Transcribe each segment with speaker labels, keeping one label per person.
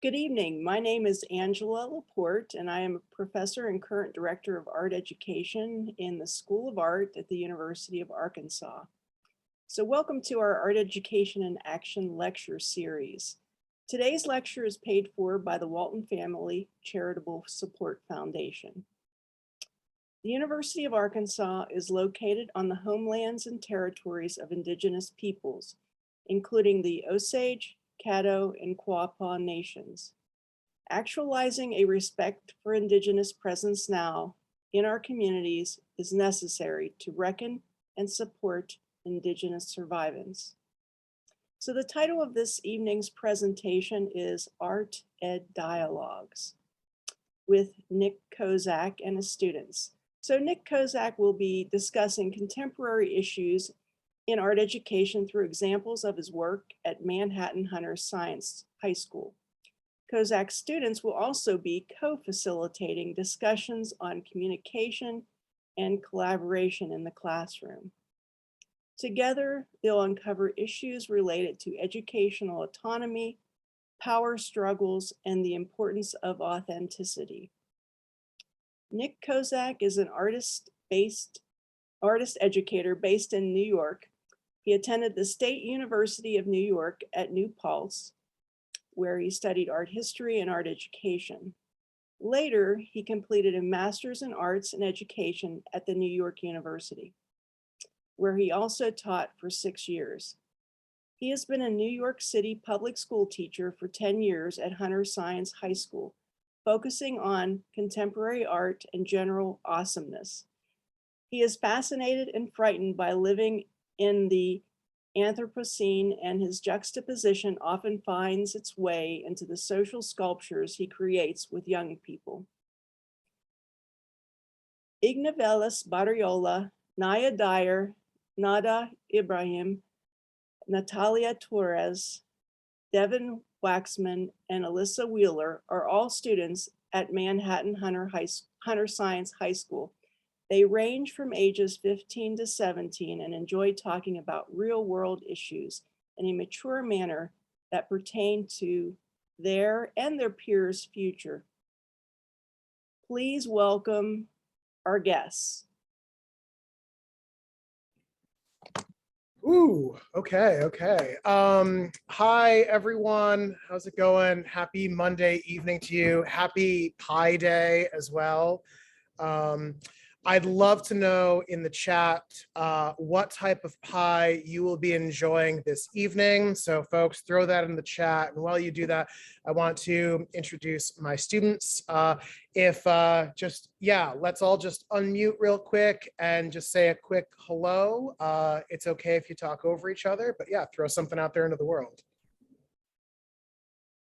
Speaker 1: Good evening. My name is Angela Laporte, and I am a professor and current director of art education in the School of Art at the University of Arkansas. So welcome to our Art Education in Action lecture series. Today's lecture is paid for by the Walton Family Charitable Support Foundation. The University of Arkansas is located on the homelands and territories of indigenous peoples, including the Osage, Caddo, and Quapaw nations. Actualizing a respect for indigenous presence now in our communities is necessary to reckon and support indigenous survivance. So the title of this evening's presentation is Art Ed Dialogues with Nick Kozak and his students. So Nick Kozak will be discussing contemporary issues in art education through examples of his work at Manhattan Hunter Science High School. Kozak's students will also be co-facilitating discussions on communication and collaboration in the classroom. Together, they'll uncover issues related to educational autonomy, power struggles, and the importance of authenticity. Nick Kozak is an artist educator based in New York. He attended the State University of New York at New Paltz, where he studied art history and art education. Later, he completed a master's in arts and education at the New York University, where he also taught for 6 years. He has been a New York City public school teacher for 10 years at Hunter Science High School, focusing on contemporary art and general awesomeness. He is fascinated and frightened by living in the Anthropocene, and his juxtaposition often finds its way into the social sculptures he creates with young people. Ignavelis Barriola, Naya Dyer, Nada Ibrahim, Natalia Torres, Devin Waxman, and Alyssa Wheeler are all students at Manhattan Hunter Science High School. They range from ages 15 to 17 and enjoy talking about real world issues in a mature manner that pertain to their and their peers' future. Please welcome our guests.
Speaker 2: Ooh, okay. Hi, everyone. How's it going? Happy Monday evening to you. Happy Pi Day as well. I'd love to know in the chat what type of pie you will be enjoying this evening. So folks, throw that in the chat. And while you do that, I want to introduce my students. Let's all just unmute real quick and just say a quick hello. It's okay if you talk over each other, but yeah, throw something out there into the world.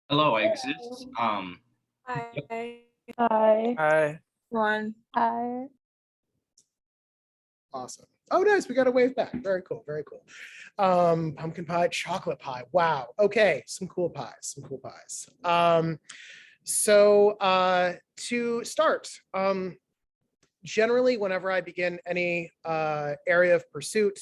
Speaker 3: Hello, I exist.
Speaker 4: Hi.
Speaker 3: Yep.
Speaker 4: Hi.
Speaker 5: Hi.
Speaker 4: One.
Speaker 6: Hi.
Speaker 2: Awesome. Oh, nice. We got a wave back. Very cool. Very cool. Pumpkin pie, chocolate pie. Wow. Okay. Some cool pies. To start, generally, whenever I begin any area of pursuit,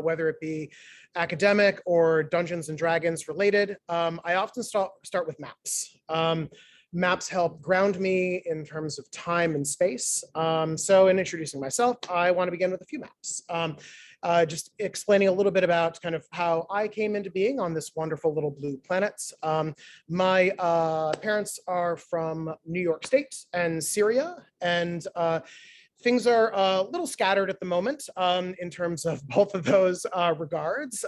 Speaker 2: whether it be academic or Dungeons and Dragons related, I often start with maps. Maps help ground me in terms of time and space. So in introducing myself, I want to begin with a few maps. Just explaining a little bit about kind of how I came into being on this wonderful little blue planet. My parents are from New York State and Syria, and things are a little scattered at the moment in terms of both of those regards.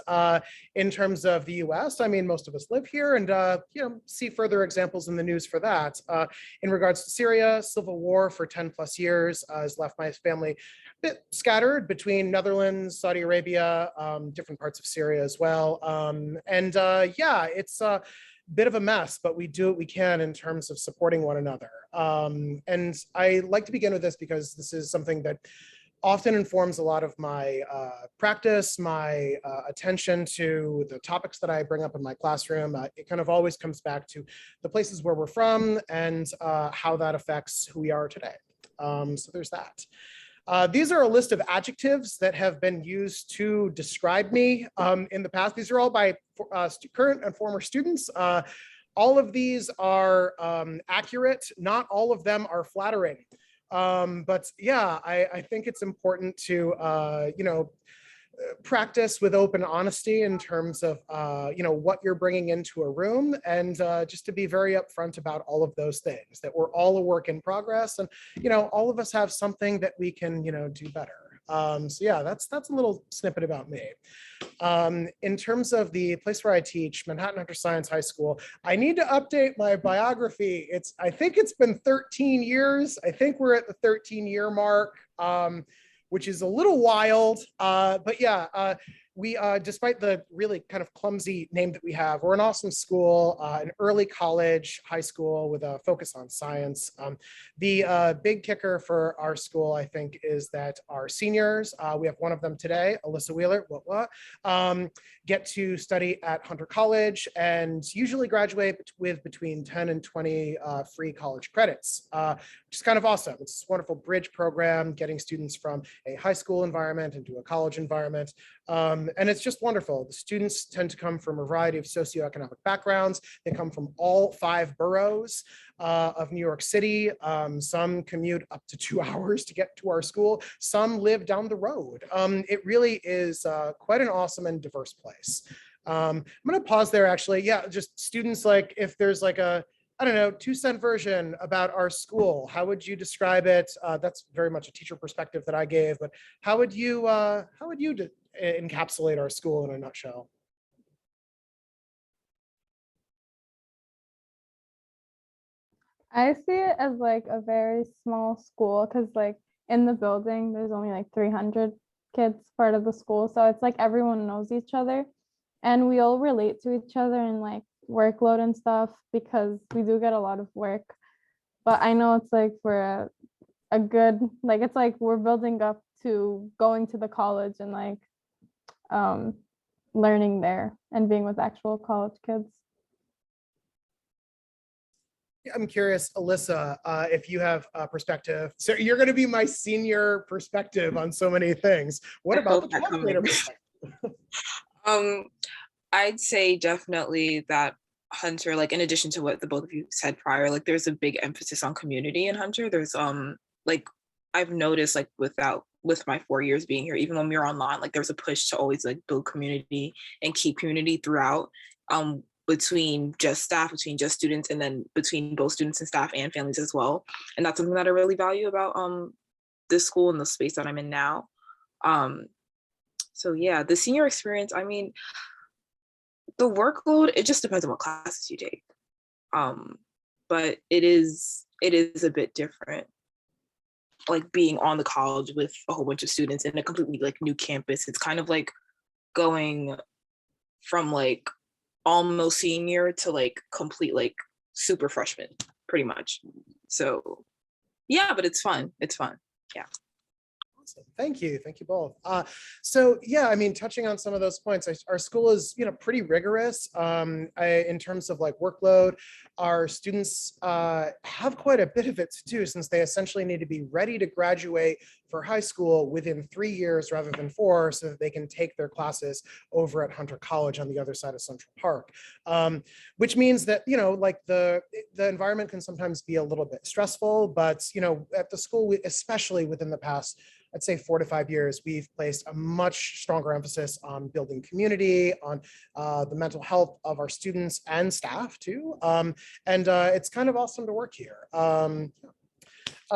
Speaker 2: In terms of the US, I mean, most of us live here and see further examples in the news for that. In regards to Syria, civil war for 10 plus years has left my family a bit scattered between Netherlands, Saudi Arabia, different parts of Syria as well. It's bit of a mess, but we do what we can in terms of supporting one another. And I like to begin with this because this is something that often informs a lot of my practice, my attention to the topics that I bring up in my classroom. It kind of always comes back to the places where we're from and how that affects who we are today. So there's that. These are a list of adjectives that have been used to describe me in the past. These are all by current and former students. all of these are accurate. Not all of them are flattering. But yeah, I think it's important to, practice with open honesty in terms of, what you're bringing into a room, and just to be very upfront about all of those things, that we're all a work in progress, and, all of us have something that we can, do better. So yeah, that's a little snippet about me. In terms of the place where I teach, Manhattan Hunter Science High School, I need to update my biography. I think it's been 13 years. I think we're at the 13-year mark, which is a little wild. But yeah, we, despite the really kind of clumsy name that we have, we're an awesome school, an early college, high school with a focus on science. The big kicker for our school, I think, is that our seniors, we have one of them today, Alyssa Wheeler, get to study at Hunter College and usually graduate with between 10 and 20 free college credits, which is kind of awesome. It's this wonderful bridge program, getting students from a high school environment into a college environment. And it's just wonderful. The students tend to come from a variety of socioeconomic backgrounds. They come from all 5 boroughs of New York City. Some commute up to 2 hours to get to our school. Some live down the road. It really is quite an awesome and diverse place. I'm going to pause there, actually. Yeah, just students, like, if there's like a, I don't know, 2-cent version about our school, how would you describe it? That's very much a teacher perspective that I gave, but how would you encapsulate our school in a nutshell?
Speaker 4: I see it as like a very small school because like in the building, there's only like 300 kids part of the school. So it's like everyone knows each other and we all relate to each other and like workload and stuff because we do get a lot of work. But I know it's like we're a good, like, it's like we're building up to going to the college and like learning there and being with actual college kids.
Speaker 2: I'm curious, Alyssa, if you have a perspective. So you're going to be my senior perspective on so many things. What about the 12th grader perspective?
Speaker 3: I'd say definitely that Hunter, like in addition to what the both of you said prior, like there's a big emphasis on community in Hunter. There's like I've noticed like with my 4 years being here, even when we were online, like there's a push to always like build community and keep community throughout. Between just staff, between just students, and then between both students and staff and families as well. And that's something that I really value about this school and the space that I'm in now. So yeah, the senior experience, I mean, the workload, it just depends on what classes you take. But it is a bit different, like being on the college with a whole bunch of students in a completely like new campus. It's kind of like going from like almost senior to like complete like super freshman, pretty much. So yeah, but it's fun. It's fun. Yeah.
Speaker 2: Awesome. Thank you both. So yeah, I mean, touching on some of those points, our school is pretty rigorous in terms of like workload. Our students have quite a bit of it to do since they essentially need to be ready to graduate for high school within 3 years rather than 4, so that they can take their classes over at Hunter College on the other side of Central Park. Which means that like the environment can sometimes be a little bit stressful, but at the school, especially within the past, I'd say 4 to 5 years, we've placed a much stronger emphasis on building community, on the mental health of our students and staff too. And it's kind of awesome to work here.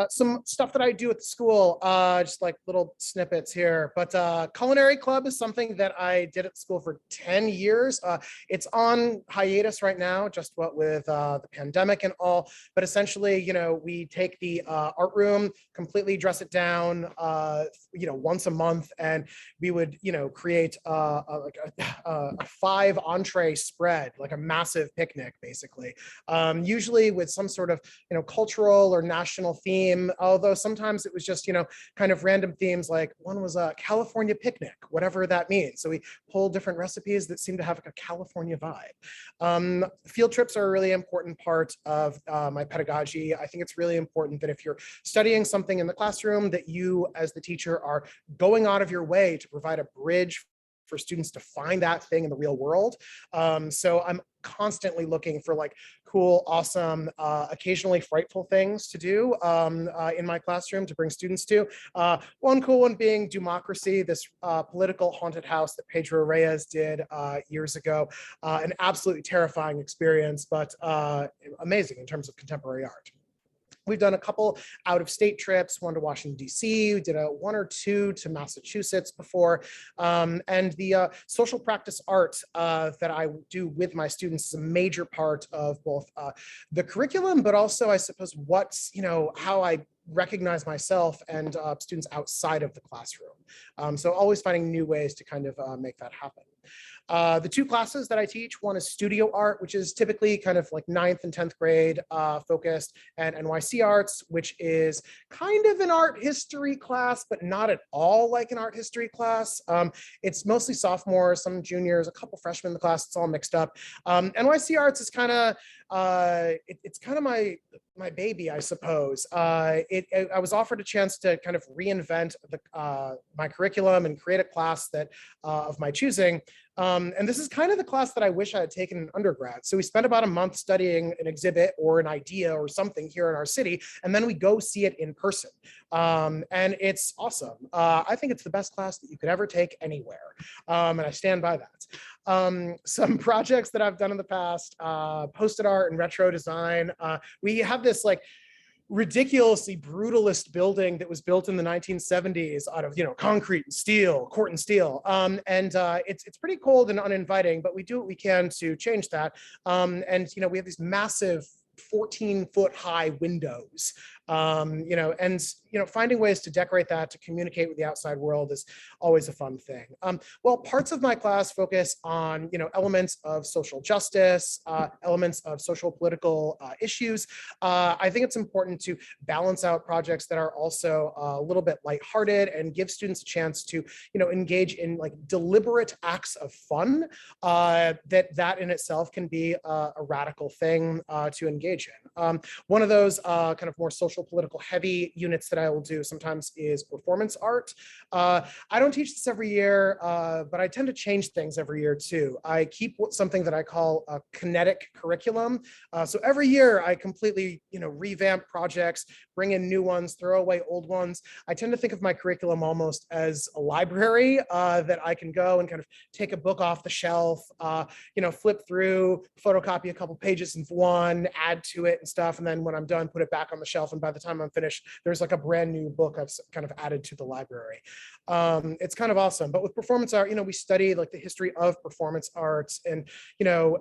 Speaker 2: Some stuff that I do at the school, just like little snippets here, but culinary club is something that I did at school for 10 years. It's on hiatus right now, just what with the pandemic and all, but essentially, we take the art room, completely dress it down, once a month, and we would, create like a 5 entree spread, like a massive picnic, basically, usually with some sort of, cultural or national theme. Although sometimes it was just, kind of random themes, like one was a California picnic, whatever that means. So we pulled different recipes that seem to have like a California vibe. Field trips are a really important part of my pedagogy. I think it's really important that if you're studying something in the classroom, that you as the teacher are going out of your way to provide a bridge for students to find that thing in the real world. So I'm constantly looking for like cool, awesome, occasionally frightful things to do in my classroom to bring students to. One cool one being Democracy, this political haunted house that Pedro Reyes did years ago. An absolutely terrifying experience, but amazing in terms of contemporary art. We've done a couple out-of-state trips, one to Washington, D.C. We did one or two to Massachusetts before. And the social practice art that I do with my students is a major part of both the curriculum, but also, I suppose, what's, how I recognize myself and students outside of the classroom. So always finding new ways to kind of make that happen. The two classes that I teach, one is studio art, which is typically kind of like 9th and 10th grade focused, and NYC arts, which is kind of an art history class, but not at all like an art history class. It's mostly sophomores, some juniors, a couple freshmen in the class. It's all mixed up. NYC arts is kind of, it's kind of my baby, I suppose. I was offered a chance to kind of reinvent my curriculum and create a class that of my choosing. And this is kind of the class that I wish I had taken in undergrad. So we spent about a month studying an exhibit or an idea or something here in our city, and then we go see it in person. And it's awesome. I think it's the best class that you could ever take anywhere. And I stand by that. Some projects that I've done in the past, post-it art and retro design. We have this like ridiculously brutalist building that was built in the 1970s out of concrete and steel, Corten steel, and it's pretty cold and uninviting, but we do what we can to change that. And we have these massive 14-foot high windows, and finding ways to decorate that to communicate with the outside world is always a fun thing. Well, parts of my class focus on elements of social justice, elements of social political issues. I think it's important to balance out projects that are also a little bit lighthearted and give students a chance to engage in like deliberate acts of fun. That in itself can be a radical thing to engage in. One of those kind of more social political heavy units that I will do sometimes is performance art. I don't teach this every year, but I tend to change things every year too. I keep something that I call a kinetic curriculum. So every year I completely revamp projects, bring in new ones, throw away old ones. I tend to think of my curriculum almost as a library that I can go and kind of take a book off the shelf, flip through, photocopy a couple pages of one, add to it and stuff. And then when I'm done, put it back on the shelf. And by the time I'm finished, there's like a brand new book I've kind of added to the library. It's kind of awesome. But with performance art, we study like the history of performance arts and,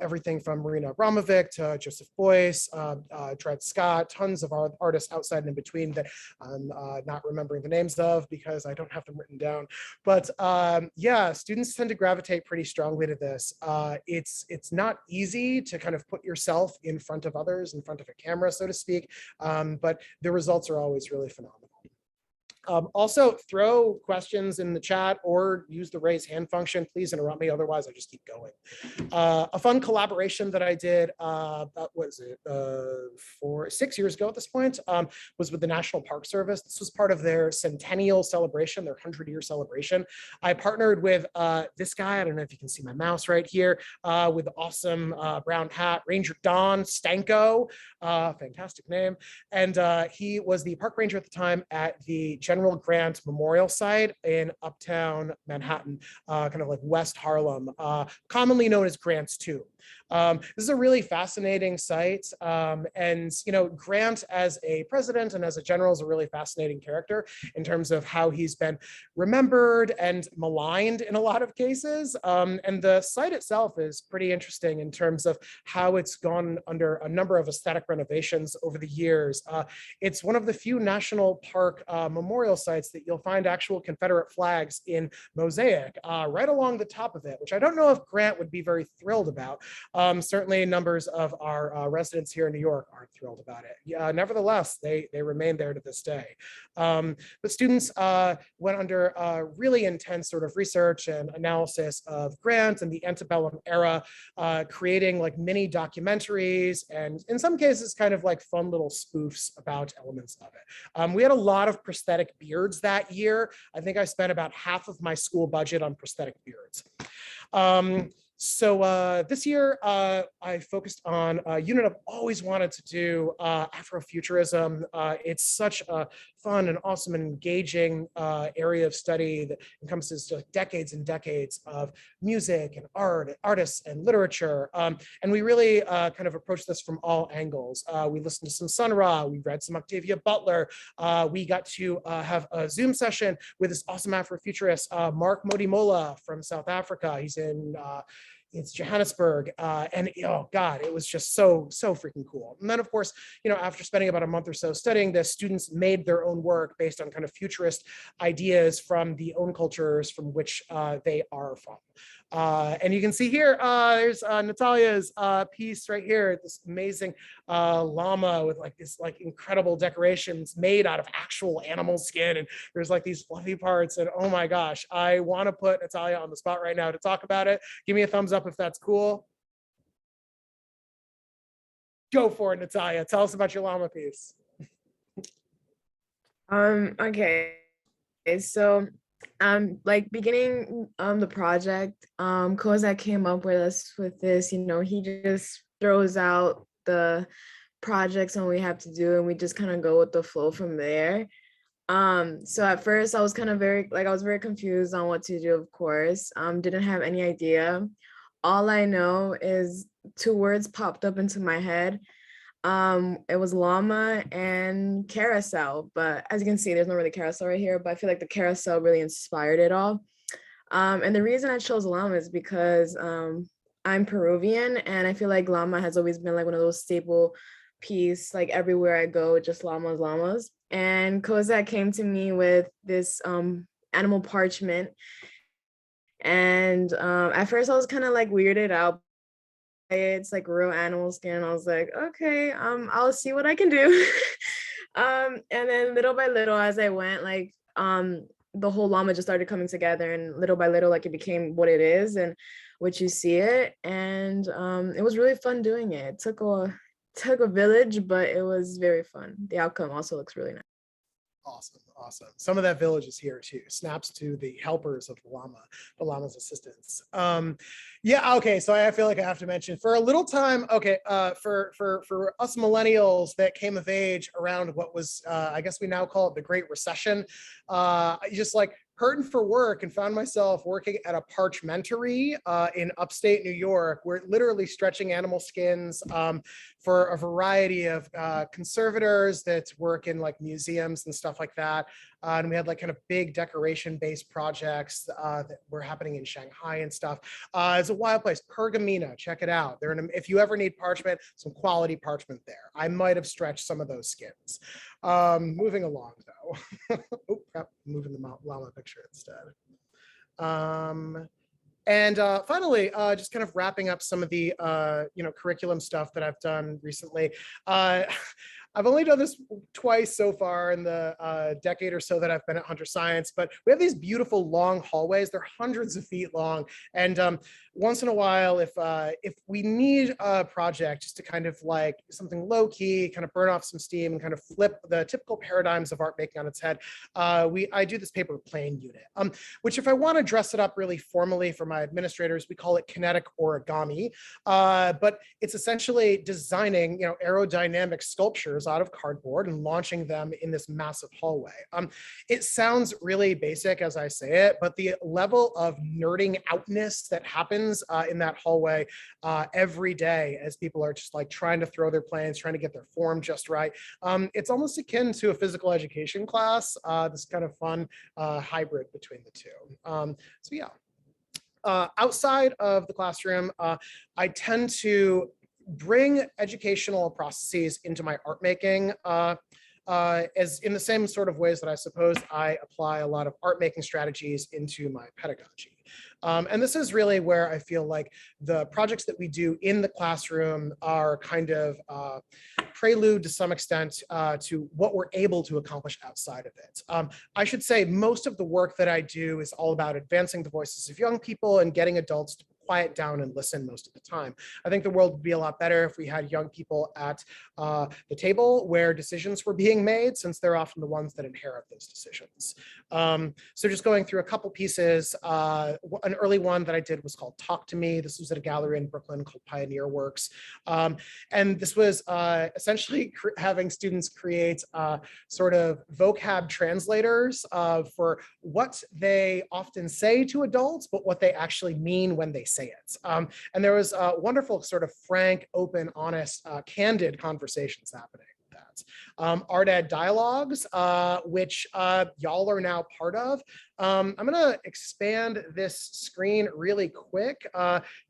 Speaker 2: everything from Marina Abramovic to Joseph Beuys, Dred Scott, tons of artists outside and in between that I'm not remembering the names of because I don't have them written down. But yeah, students tend to gravitate pretty strongly to this. It's not easy to kind of put yourself in front of others, in front of a camera, so to speak, but the results are always really phenomenal. Also, throw questions in the chat or use the raise hand function. Please interrupt me, otherwise I just keep going. A fun collaboration that I did, what was it, 6 years ago at this point, was with the National Park Service. This was part of their centennial celebration, their 100-year celebration. I partnered with this guy, I don't know if you can see my mouse right here, with the awesome brown hat, Ranger Don Stanko, fantastic name. And he was the park ranger at the time at the General Grant Memorial Site in uptown Manhattan, kind of like West Harlem, commonly known as Grant's Tomb. This is a really fascinating site, and Grant as a president and as a general is a really fascinating character in terms of how he's been remembered and maligned in a lot of cases. And the site itself is pretty interesting in terms of how it's gone under a number of aesthetic renovations over the years. It's one of the few national park memorial sites that you'll find actual Confederate flags in mosaic right along the top of it, which I don't know if Grant would be very thrilled about. Certainly numbers of our residents here in New York aren't thrilled about it. Nevertheless, they remain there to this day. But students went under really intense sort of research and analysis of Grant and the antebellum era, creating like mini documentaries and in some cases kind of like fun little spoofs about elements of it. We had a lot of prosthetic beards that year. I think I spent about half of my school budget on prosthetic beards. So this year, I focused on a unit I've always wanted to do, Afrofuturism. It's such a fun and awesome and engaging area of study that encompasses decades and decades of music and art, artists and literature. And we really kind of approached this from all angles. We listened to some Sun Ra, we read some Octavia Butler. We got to have a Zoom session with this awesome Afrofuturist, Mark Modimola from South Africa. He's in it's Johannesburg, and oh God, it was just so freaking cool. And then of course, after spending about a month or so studying this, students made their own work based on kind of futurist ideas from the own cultures from which they are from. And you can see here, there's Natalia's piece right here, this amazing llama with like this like incredible decorations made out of actual animal skin. And there's like these fluffy parts. And oh my gosh, I want to put Natalia on the spot right now to talk about it. Give me a thumbs up if that's cool. Go for it, Natalia. Tell us about your llama piece.
Speaker 5: Okay. So like beginning the project, Kozak came up with us with this, he just throws out the projects and what we have to do and we just kind of go with the flow from there. So at first I was kind of I was very confused on what to do, of course. Didn't have any idea. All I know is 2 words popped up into my head. It was llama and carousel, but as you can see, there's not really carousel right here, but I feel like the carousel really inspired it all. And the reason I chose llama is because I'm Peruvian and I feel like llama has always been like one of those staple piece, like everywhere I go, just llamas. And Kozak came to me with this animal parchment. And at first I was kind of like weirded out. It's like real animal skin. I was like, okay, I'll see what I can do. And then little by little as I went, like the whole llama just started coming together, and little by little like it became what it is and what you see it. And it was really fun doing it. It took a village, but it was very fun. The outcome also looks really nice.
Speaker 2: Awesome. Some of that village is here too. Snaps to the helpers of the llama's assistants. Yeah, okay, so I feel like I have to mention for a little time, okay, for us millennials that came of age around what was, I guess we now call it the Great Recession, I just like hurting for work and found myself working at a parchmentary in upstate New York. We're literally stretching animal skins for a variety of conservators that work in like museums and stuff like that. And we had like kind of big decoration-based projects that were happening in Shanghai and stuff. It's a wild place, Pergamena, check it out. If you ever need parchment, some quality parchment there. I might have stretched some of those skins. Moving along though. Oh, crap, moving the llama picture instead. And finally, just kind of wrapping up some of the curriculum stuff that I've done recently. I've only done this twice so far in the decade or so that I've been at Hunter Science, but we have these beautiful long hallways. They're hundreds of feet long. And once in a while, if we need a project just to kind of like something low key, kind of burn off some steam and kind of flip the typical paradigms of art making on its head, I do this paper plane unit, which if I want to dress it up really formally for my administrators, we call it Kinetic Origami. But it's essentially designing, aerodynamic sculptures out of cardboard and launching them in this massive hallway. It sounds really basic as I say it, but the level of nerding outness that happens in that hallway every day as people are just like trying to throw their planes, trying to get their form just right. It's almost akin to a physical education class, this kind of fun hybrid between the two. So yeah. Outside of the classroom, I tend to bring educational processes into my art making as in the same sort of ways that I suppose I apply a lot of art making strategies into my pedagogy. And this is really where I feel like the projects that we do in the classroom are kind of prelude to some extent to what we're able to accomplish outside of it. I should say most of the work that I do is all about advancing the voices of young people and getting adults to quiet down and listen most of the time. I think the world would be a lot better if we had young people at the table where decisions were being made, since they're often the ones that inherit those decisions. So just going through a couple pieces, an early one that I did was called Talk to Me. This was at a gallery in Brooklyn called Pioneer Works. And this was essentially having students create sort of vocab translators for what they often say to adults, but what they actually mean when they say it. And there was a wonderful sort of frank, open, honest, candid conversations happening with that. Art Ed Dialogues, which y'all are now part of. I'm gonna expand this screen really quick.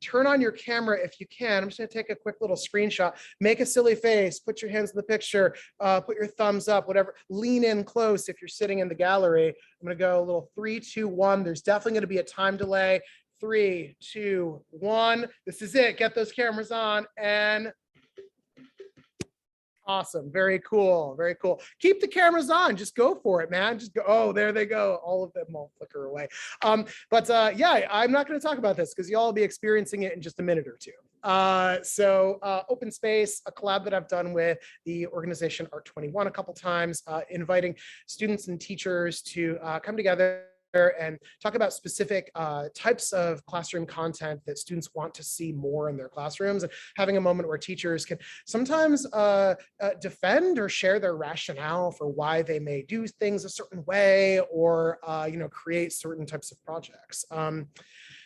Speaker 2: Turn on your camera if you can. I'm just gonna take a quick little screenshot. Make a silly face, put your hands in the picture, put your thumbs up, whatever. Lean in close if you're sitting in the gallery. I'm gonna go a little 3, 2, 1. There's definitely gonna be a time delay. 3, 2, 1. This is it. Get those cameras on and awesome. Very cool. Very cool. Keep the cameras on. Just go for it, man. Just go. Oh, there they go. All of them all flicker away. Yeah, I'm not going to talk about this because y'all will be experiencing it in just a minute or two. Open Space, a collab that I've done with the organization Art21 a couple times, inviting students and teachers to come together and talk about specific types of classroom content that students want to see more in their classrooms, and having a moment where teachers can sometimes defend or share their rationale for why they may do things a certain way, or create certain types of projects.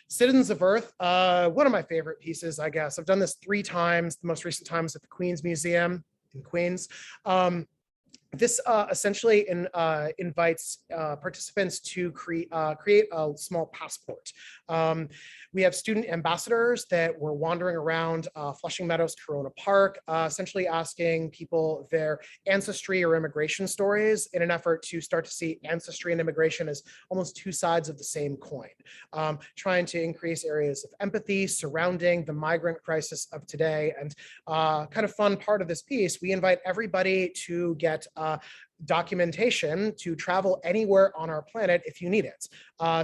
Speaker 2: Citizens of Earth, one of my favorite pieces, I guess. I've done this 3 times. The most recent time was at the Queens Museum in Queens. This essentially invites participants to create a small passport. We have student ambassadors that were wandering around Flushing Meadows Corona Park, essentially asking people their ancestry or immigration stories in an effort to start to see ancestry and immigration as almost 2 sides of the same coin, trying to increase areas of empathy surrounding the migrant crisis of today. And kind of fun part of this piece, we invite everybody to get documentation to travel anywhere on our planet if you need it.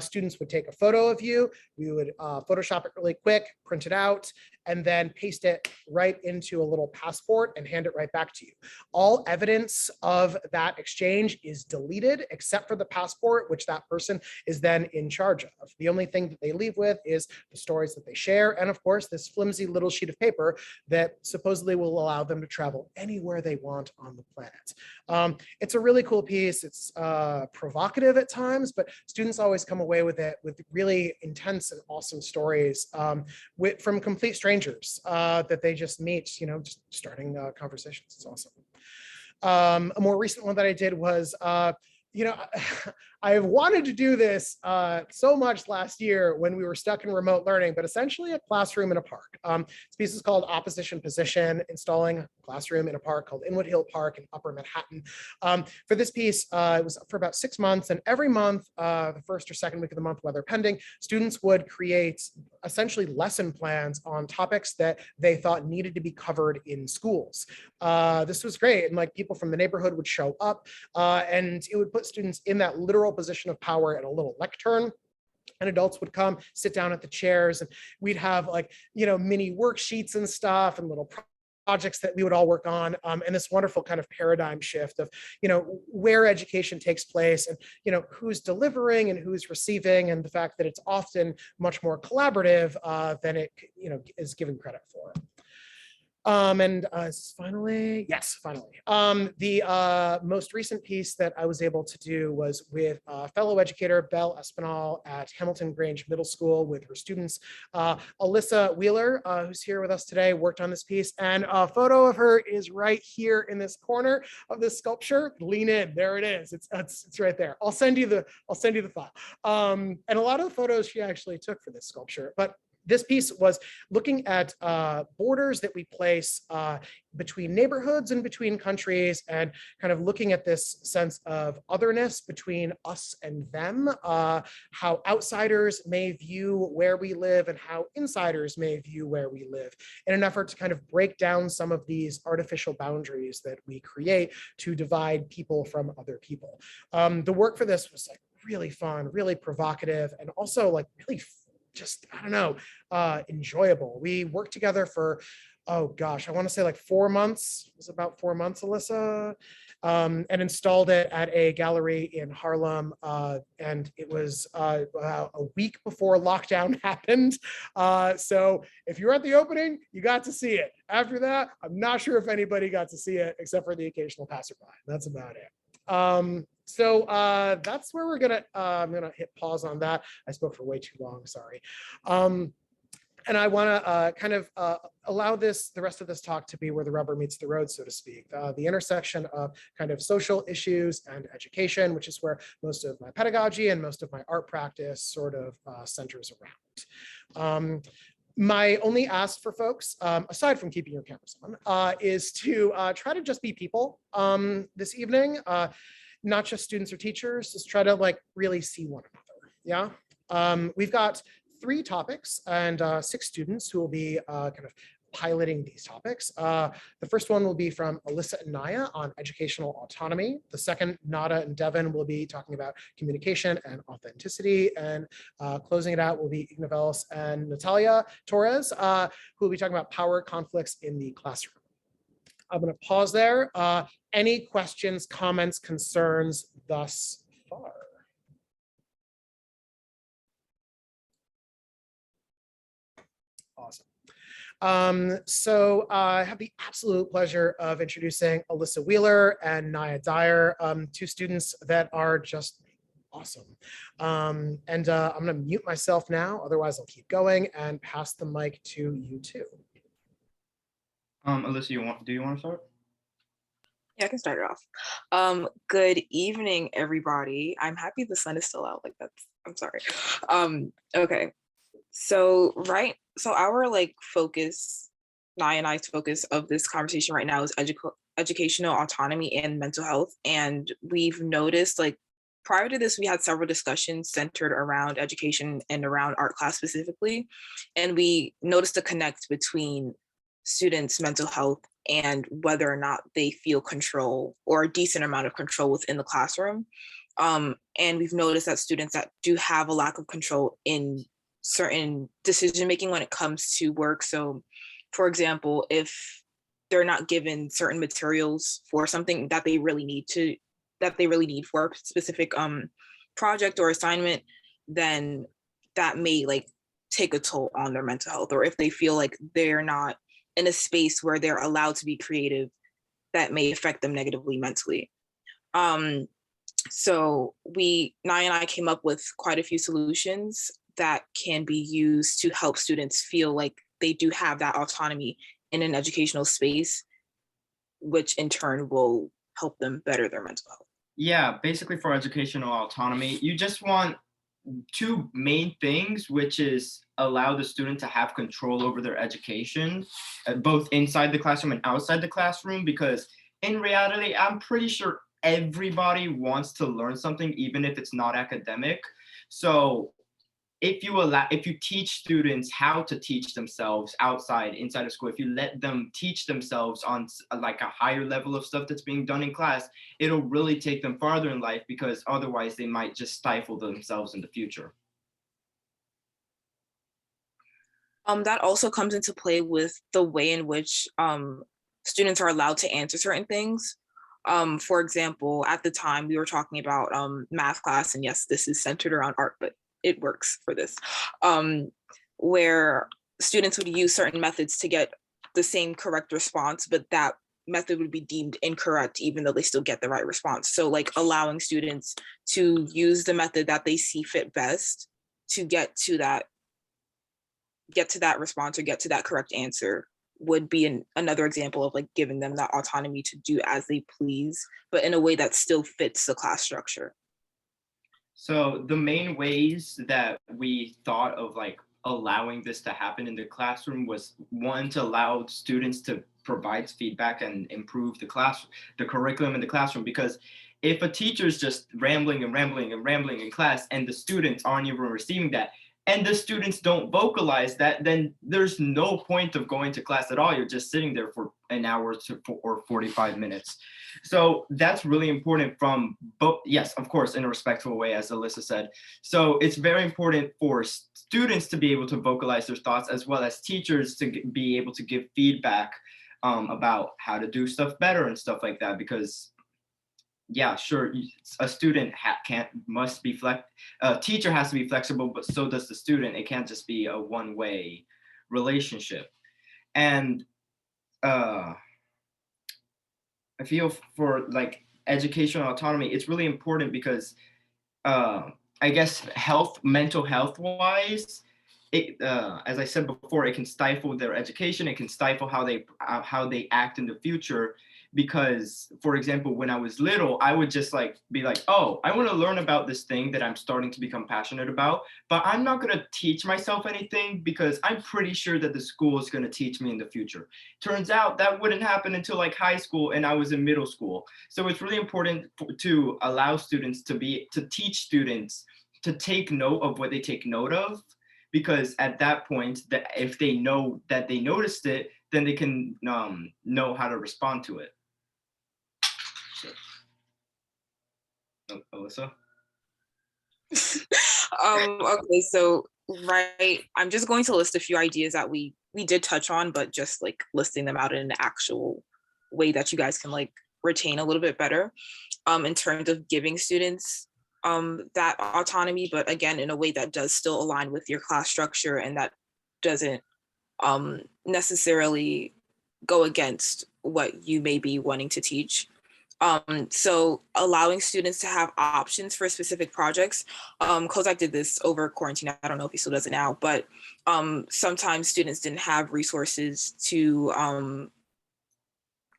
Speaker 2: Students would take a photo of you, we would Photoshop it really quick, print it out, and then paste it right into a little passport and hand it right back to you. All evidence of that exchange is deleted except for the passport, which that person is then in charge of. The only thing that they leave with is the stories that they share, and of course, this flimsy little sheet of paper that supposedly will allow them to travel anywhere they want on the planet. It's a really cool piece. It's provocative at times, but students always come away with it with really intense and awesome stories from complete strangers that they just meet, just starting conversations. It's awesome. A more recent one that I did was, I've wanted to do this so much last year when we were stuck in remote learning, but essentially a classroom in a park. This piece is called Opposition Position, installing a classroom in a park called Inwood Hill Park in Upper Manhattan. For this piece, it was for about 6 months, and every month, the first or second week of the month, weather pending, students would create essentially lesson plans on topics that they thought needed to be covered in schools. This was great, and like people from the neighborhood would show up, and it would put students in that literal position of power at a little lectern. And adults would come sit down at the chairs, and we'd have mini worksheets and stuff and little projects that we would all work on, and this wonderful kind of paradigm shift of where education takes place, and who's delivering and who's receiving, and the fact that it's often much more collaborative than it is given credit for. Finally, the most recent piece that I was able to do was with fellow educator Belle Espinal at Hamilton Grange Middle School with her students. Alyssa Wheeler, who's here with us today, worked on this piece, and a photo of her is right here in this corner of this sculpture. Lean in, there it is. It's right there. I'll send you the file. And a lot of the photos she actually took for this sculpture, but this piece was looking at borders that we place between neighborhoods and between countries, and kind of looking at this sense of otherness between us and them, how outsiders may view where we live and how insiders may view where we live, in an effort to kind of break down some of these artificial boundaries that we create to divide people from other people. The work for this was like really fun, really provocative, and also like really just, I don't know, enjoyable. We worked together for, oh gosh, I want to say like 4 months. It was about 4 months, Alyssa, and installed it at a gallery in Harlem. And it was a week before lockdown happened. So if you were at the opening, you got to see it. After that, I'm not sure if anybody got to see it except for the occasional passerby. That's about it. So that's where we're gonna, I'm gonna hit pause on that. I spoke for way too long, sorry. And I wanna kind of allow the rest of this talk to be where the rubber meets the road, so to speak. The intersection of kind of social issues and education, which is where most of my pedagogy and most of my art practice sort of centers around. My only ask for folks, aside from keeping your cameras on, is to try to just be people this evening. Not just students or teachers, just try to like really see one another, yeah? We've got 3 topics and 6 students who will be kind of piloting these topics. The first one will be from Alyssa and Naya on educational autonomy. The second, Nada and Devin will be talking about communication and authenticity. And closing it out will be Ignavelis and Natalia Torres, who will be talking about power conflicts in the classroom. I'm going to pause there. Any questions, comments, concerns thus far? Awesome. So I have the absolute pleasure of introducing Alyssa Wheeler and Naya Dyer, 2 students that are just awesome. I'm going to mute myself now, otherwise I'll keep going and pass the mic to you 2.
Speaker 6: Alyssa, do you want to start?
Speaker 3: Yeah, I can start it off. Good evening, everybody. I'm happy the sun is still out. Like I'm sorry. Okay. So our like focus, Naya and I's focus of this conversation right now is educational autonomy and mental health. And we've noticed, like, prior to this, we had several discussions centered around education and around art class specifically. And we noticed a connect between students' mental health and whether or not they feel control or a decent amount of control within the classroom. And we've noticed that students that do have a lack of control in certain decision-making when it comes to work. So for example, if they're not given certain materials for something that they really need for a specific project or assignment, then that may like take a toll on their mental health. Or if they feel like they're not in a space where they're allowed to be creative, that may affect them negatively mentally. So Naya and I came up with quite a few solutions that can be used to help students feel like they do have that autonomy in an educational space, which in turn will help them better their mental health.
Speaker 6: Yeah, basically for educational autonomy, you just want 2 main things, which is allow the student to have control over their education, both inside the classroom and outside the classroom, because in reality, I'm pretty sure everybody wants to learn something, even if it's not academic. So if you teach students how to teach themselves inside of school, if you let them teach themselves on like a higher level of stuff that's being done in class, it'll really take them farther in life, because otherwise they might just stifle themselves in the future.
Speaker 3: That also comes into play with the way in which students are allowed to answer certain things. For example, at the time we were talking about math class, and yes, this is centered around art, but it works for this, where students would use certain methods to get the same correct response, but that method would be deemed incorrect, even though they still get the right response. So like allowing students to use the method that they see fit best to get to that response or get to that correct answer would be another example of like giving them that autonomy to do as they please, but in a way that still fits the class structure.
Speaker 6: So the main ways that we thought of like allowing this to happen in the classroom was one, to allow students to provide feedback and improve the curriculum in the classroom. Because if a teacher is just rambling and rambling and rambling in class and the students aren't even receiving that, and the students don't vocalize that, then there's no point of going to class at all. You're just sitting there for an hour or 45 minutes. So that's really important from both, yes, of course, in a respectful way, as Alyssa said. So it's very important for students to be able to vocalize their thoughts, as well as teachers to be able to give feedback about how to do stuff better and stuff like that. Because yeah, sure, a student must be a teacher has to be flexible, but so does the student. It can't just be a one-way relationship. And I feel for like educational autonomy, it's really important because I guess mental health wise, as I said before, it can stifle their education. It can stifle how they act in the future. Because, for example, when I was little, I would just be like, oh, I want to learn about this thing that I'm starting to become passionate about, but I'm not going to teach myself anything because I'm pretty sure that the school is going to teach me in the future. Turns out that wouldn't happen until like high school, and I was in middle school. So it's really important to allow students to teach students to take note of what they take note of, because at that point, if they know that they noticed it, then they can know how to respond to it. Alyssa?
Speaker 3: Okay, so right, I'm just going to list a few ideas that we did touch on, but just like listing them out in an actual way that you guys can like retain a little bit better in terms of giving students that autonomy, but again, in a way that does still align with your class structure and that doesn't necessarily go against what you may be wanting to teach. So allowing students to have options for specific projects. Kozak did this over quarantine. I don't know if he still does it now, but sometimes students didn't have resources to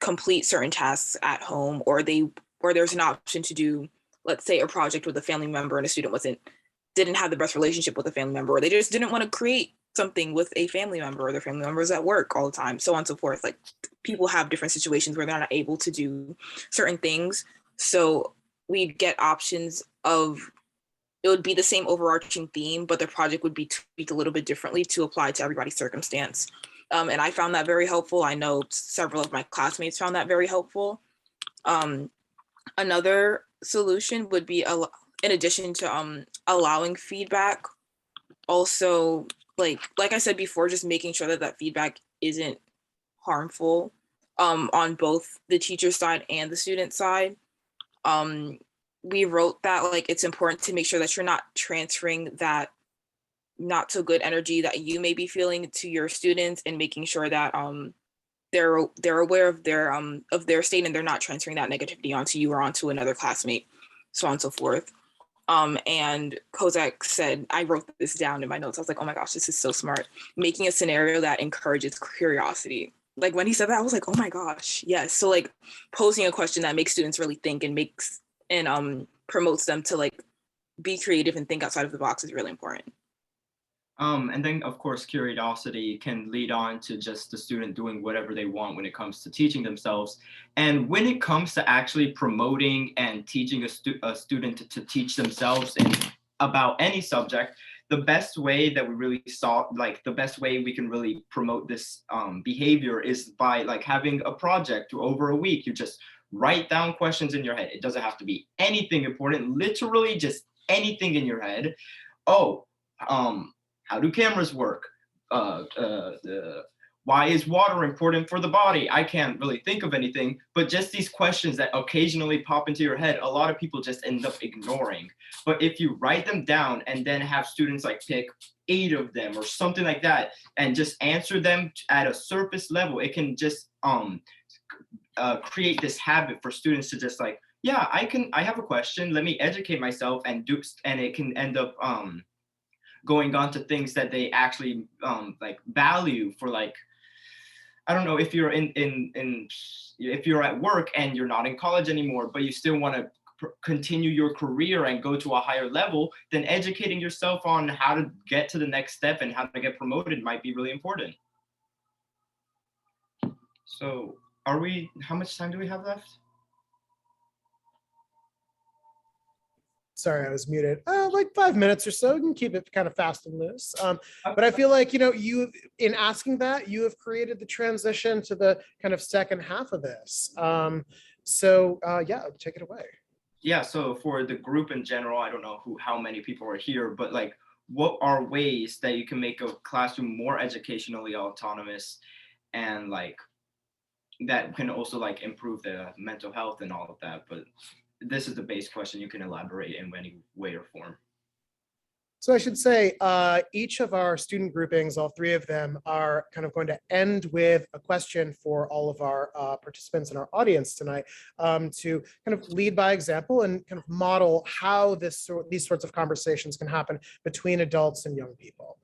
Speaker 3: complete certain tasks at home, or there's an option to do, let's say, a project with a family member and a student didn't have the best relationship with a family member, or they just didn't want to create something with a family member, or their family members at work all the time, so on and so forth. Like, people have different situations where they're not able to do certain things. So we'd get options of, it would be the same overarching theme, but the project would be tweaked a little bit differently to apply to everybody's circumstance. And I found that very helpful. I know several of my classmates found that very helpful. Another solution would be, in addition to allowing feedback, also, like I said before, just making sure that feedback isn't harmful on both the teacher side and the student side. We wrote that like it's important to make sure that you're not transferring that not so good energy that you may be feeling to your students, and making sure that they're aware of their state, and they're not transferring that negativity onto you or onto another classmate, so on and so forth. And Kozak said, I wrote this down in my notes. I was like, oh my gosh, this is so smart. Making a scenario that encourages curiosity. Like, when he said that, I was like, oh my gosh, yes. So like posing a question that makes students really think and promotes them to like be creative and think outside of the box is really important.
Speaker 6: And then, of course, curiosity can lead on to just the student doing whatever they want when it comes to teaching themselves. And when it comes to actually promoting and teaching a student to teach themselves about any subject, the best way that we really saw, like the best way we can really promote this behavior is by like having a project over a week. You just write down questions in your head. It doesn't have to be anything important, literally just anything in your head. Oh, how do cameras work? Why is water important for the body? I can't really think of anything, but just these questions that occasionally pop into your head, a lot of people just end up ignoring. But if you write them down and then have students like pick 8 of them or something like that, and just answer them at a surface level, it can just create this habit for students to just like, yeah, I have a question, let me educate myself, and it can end up going on to things that they actually like value. For like, I don't know, if you're if you're at work and you're not in college anymore, but you still want to continue your career and go to a higher level, then educating yourself on how to get to the next step and how to get promoted might be really important. So how much time do we have left?
Speaker 2: Sorry, I was muted. Like 5 minutes or so. You can keep it kind of fast and loose. But I feel like, you, in asking that, you have created the transition to the kind of second half of this. Yeah, take it away.
Speaker 6: Yeah, so for the group in general, I don't know how many people are here, but like, what are ways that you can make a classroom more educationally autonomous, and like that can also like improve the mental health and all of that? But this is the base question. You can elaborate in any way or form.
Speaker 2: So I should say each of our student groupings, all three of them, are kind of going to end with a question for all of our participants in our audience tonight, to kind of lead by example and kind of model how these sorts of conversations can happen between adults and young people.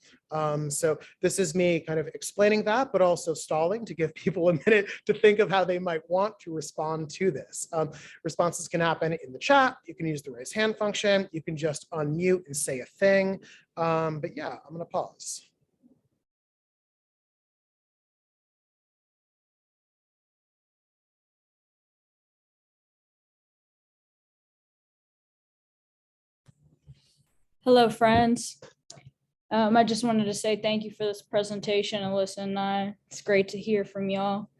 Speaker 2: So this is me kind of explaining that, but also stalling to give people a minute to think of how they might want to respond to this. Responses can happen in the chat. You can use the raise hand function. You can just unmute and say a thing. But yeah, I'm gonna pause.
Speaker 7: Hello, friends. I just wanted to say thank you for this presentation, Alyssa and I. It's great to hear from y'all.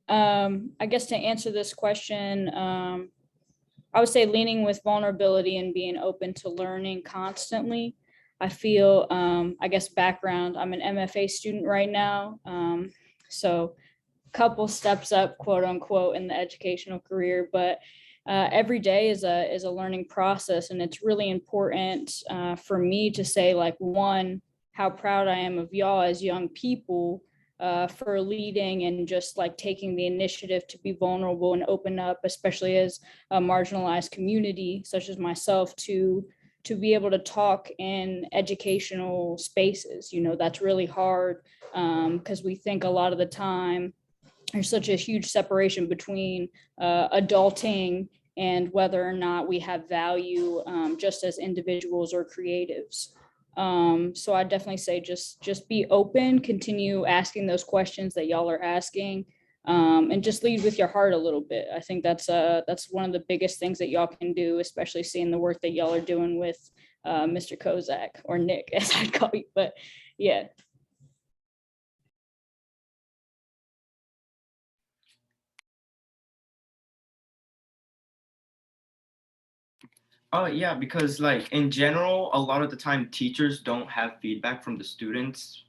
Speaker 7: I guess to answer this question, I would say leaning with vulnerability and being open to learning constantly. I feel, I guess background, I'm an MFA student right now. So a couple steps up, quote unquote, in the educational career, but every day is a learning process. And it's really important for me to say, like, one, how proud I am of y'all as young people for leading and just like taking the initiative to be vulnerable and open up, especially as a marginalized community such as myself, to be able to talk in educational spaces. That's really hard because we think a lot of the time there's such a huge separation between adulting and whether or not we have value just as individuals or creatives. So I definitely say just be open, continue asking those questions that y'all are asking, and just lead with your heart a little bit. I think that's one of the biggest things that y'all can do, especially seeing the work that y'all are doing with Mr. Kozak, or Nick, as I'd call you. But yeah.
Speaker 6: Oh yeah, because like in general, a lot of the time teachers don't have feedback from the students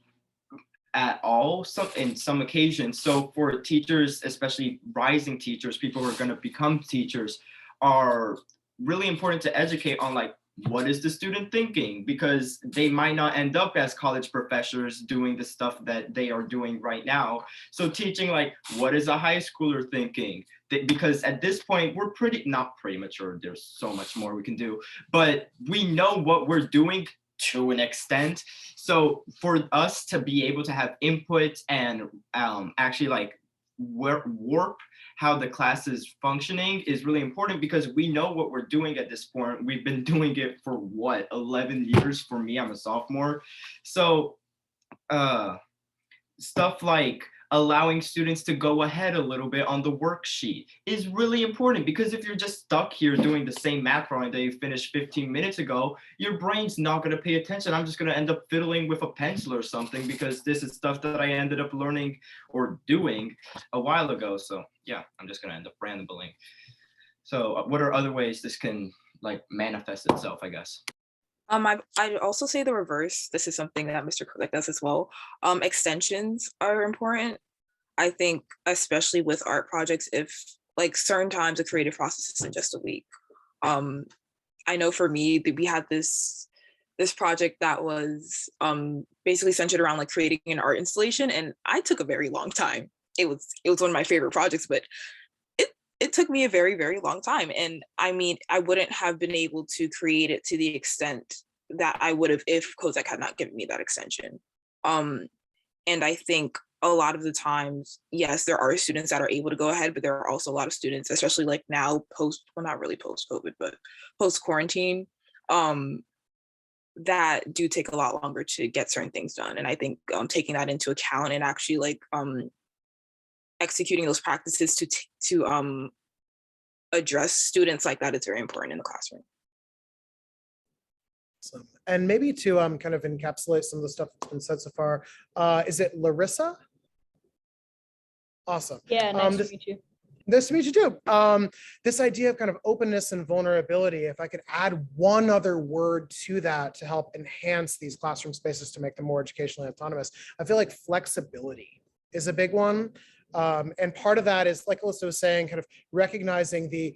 Speaker 6: at all, in some occasions. So for teachers, especially rising teachers, people who are going to become teachers, are really important to educate on like, what is the student thinking? Because they might not end up as college professors doing the stuff that they are doing right now. So teaching like, what is a high schooler thinking? Because at this point, we're not pretty mature. There's so much more we can do, but we know what we're doing to an extent. So for us to be able to have input and actually like warp how the class is functioning is really important, because we know what we're doing at this point. We've been doing it for what, 11 years for me, I'm a sophomore. So stuff like allowing students to go ahead a little bit on the worksheet is really important, because if you're just stuck here doing the same math drawing that you finished 15 minutes ago, your brain's not going to pay attention. I'm just going to end up fiddling with a pencil or something, because this is stuff that I ended up learning or doing a while ago. So yeah, I'm just going to end up rambling. So what are other ways this can like manifest itself, I guess?
Speaker 3: I'd also say the reverse. This is something that Mr. Kozak does as well. Extensions are important. I think, especially with art projects, if like certain times a creative process isn't just a week. I know for me that we had this project that was basically centered around like creating an art installation, and I took a very long time. It was one of my favorite projects, but it took me a very, very long time. And I mean, I wouldn't have been able to create it to the extent that I would have if Kozak had not given me that extension. And I think a lot of the times, yes, there are students that are able to go ahead, but there are also a lot of students, especially like now post, well, not really post COVID, but post quarantine, that do take a lot longer to get certain things done. And I think taking that into account and actually like executing those practices to address students like that is very important in the classroom.
Speaker 2: Awesome. And maybe to kind of encapsulate some of the stuff that's been said so far, is it Larissa? Awesome.
Speaker 7: Yeah, nice to meet you.
Speaker 2: Nice to meet you too. This idea of kind of openness and vulnerability, if I could add one other word to that to help enhance these classroom spaces to make them more educationally autonomous, I feel like flexibility is a big one. And part of that is, like Alyssa was saying, kind of recognizing the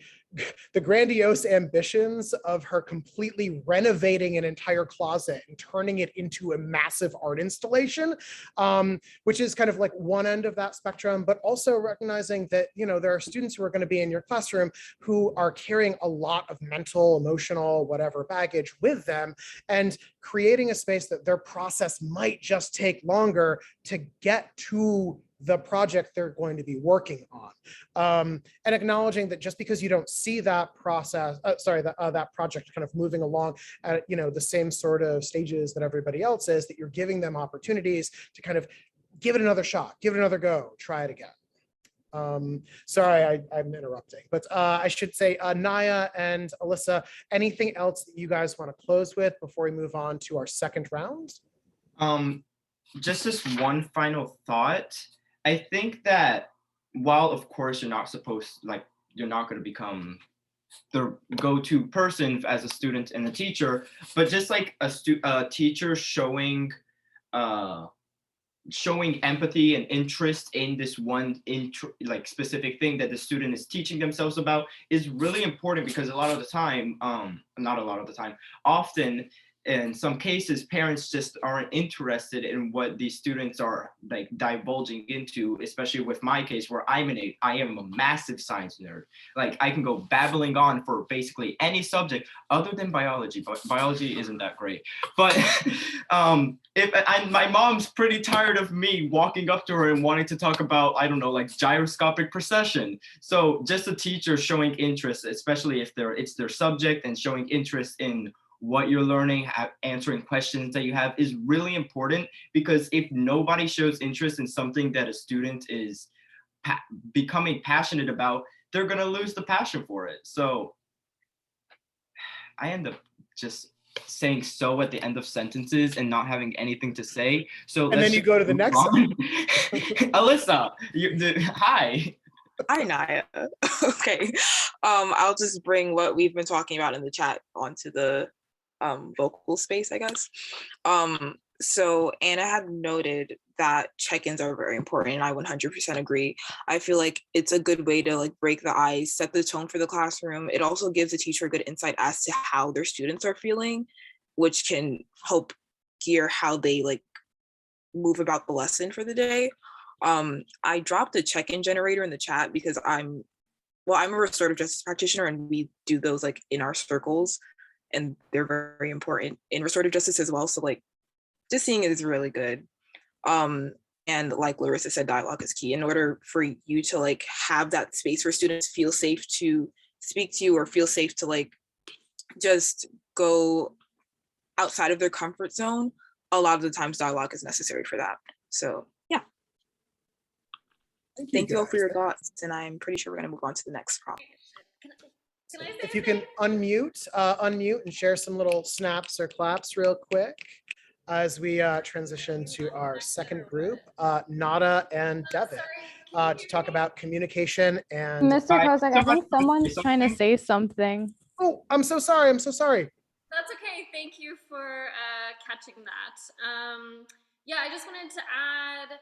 Speaker 2: grandiose ambitions of her completely renovating an entire closet and turning it into a massive art installation, which is kind of like one end of that spectrum, but also recognizing that, you know, there are students who are going to be in your classroom who are carrying a lot of mental, emotional, whatever baggage with them, and creating a space that their process might just take longer to get to the project they're going to be working on, and acknowledging that just because you don't see that process, that project kind of moving along at, you know, the same sort of stages that everybody else is, that you're giving them opportunities to kind of give it another shot, give it another go, try it again. Sorry, I'm interrupting, but I should say, Naya and Alyssa, anything else that you guys want to close with before we move on to our second round?
Speaker 6: Just this one final thought. I think that while of course you're not going to become the go-to person as a student and a teacher, but just like a teacher showing empathy and interest in this one specific thing that the student is teaching themselves about is really important, because a lot of the time, not a lot of the time, often in some cases, parents just aren't interested in what these students are like divulging into, especially with my case where I am a massive science nerd. Like I can go babbling on for basically any subject other than biology, but biology isn't that great. But my mom's pretty tired of me walking up to her and wanting to talk about, I don't know, like gyroscopic precession. So just a teacher showing interest, especially if it's their subject, and showing interest in what you're learning, answering questions that you have, is really important, because if nobody shows interest in something that a student is becoming passionate about, they're going to lose the passion for it. So I end up just saying so at the end of sentences and not having anything to say. So
Speaker 2: and then you go to the next one.
Speaker 6: Alyssa, hi.
Speaker 3: Hi, Naya. Okay. I'll just bring what we've been talking about in the chat onto the vocal space, I guess. So Anna had noted that check-ins are very important, and I 100% agree. I feel like it's a good way to like break the ice, set the tone for the classroom. It also gives the teacher a good insight as to how their students are feeling, which can help gear how they like move about the lesson for the day. I dropped a check-in generator in the chat because I'm a restorative justice practitioner, and we do those like in our circles, and they're very important in restorative justice as well. So like just seeing it is really good. And like Larissa said, dialogue is key. In order for you to like have that space where students feel safe to speak to you, or feel safe to like just go outside of their comfort zone, a lot of the times dialogue is necessary for that. So yeah. Thank you all for your thoughts, and I'm pretty sure we're going to move on to the next problem.
Speaker 2: If you can unmute and share some little snaps or claps real quick as we transition to our second group, Nada and Devin, to talk about communication and...
Speaker 4: Mr. Kozak, I think someone's trying to say something.
Speaker 2: Oh, I'm so sorry. I'm so sorry.
Speaker 8: That's okay. Thank you for catching that. Yeah, I just wanted to add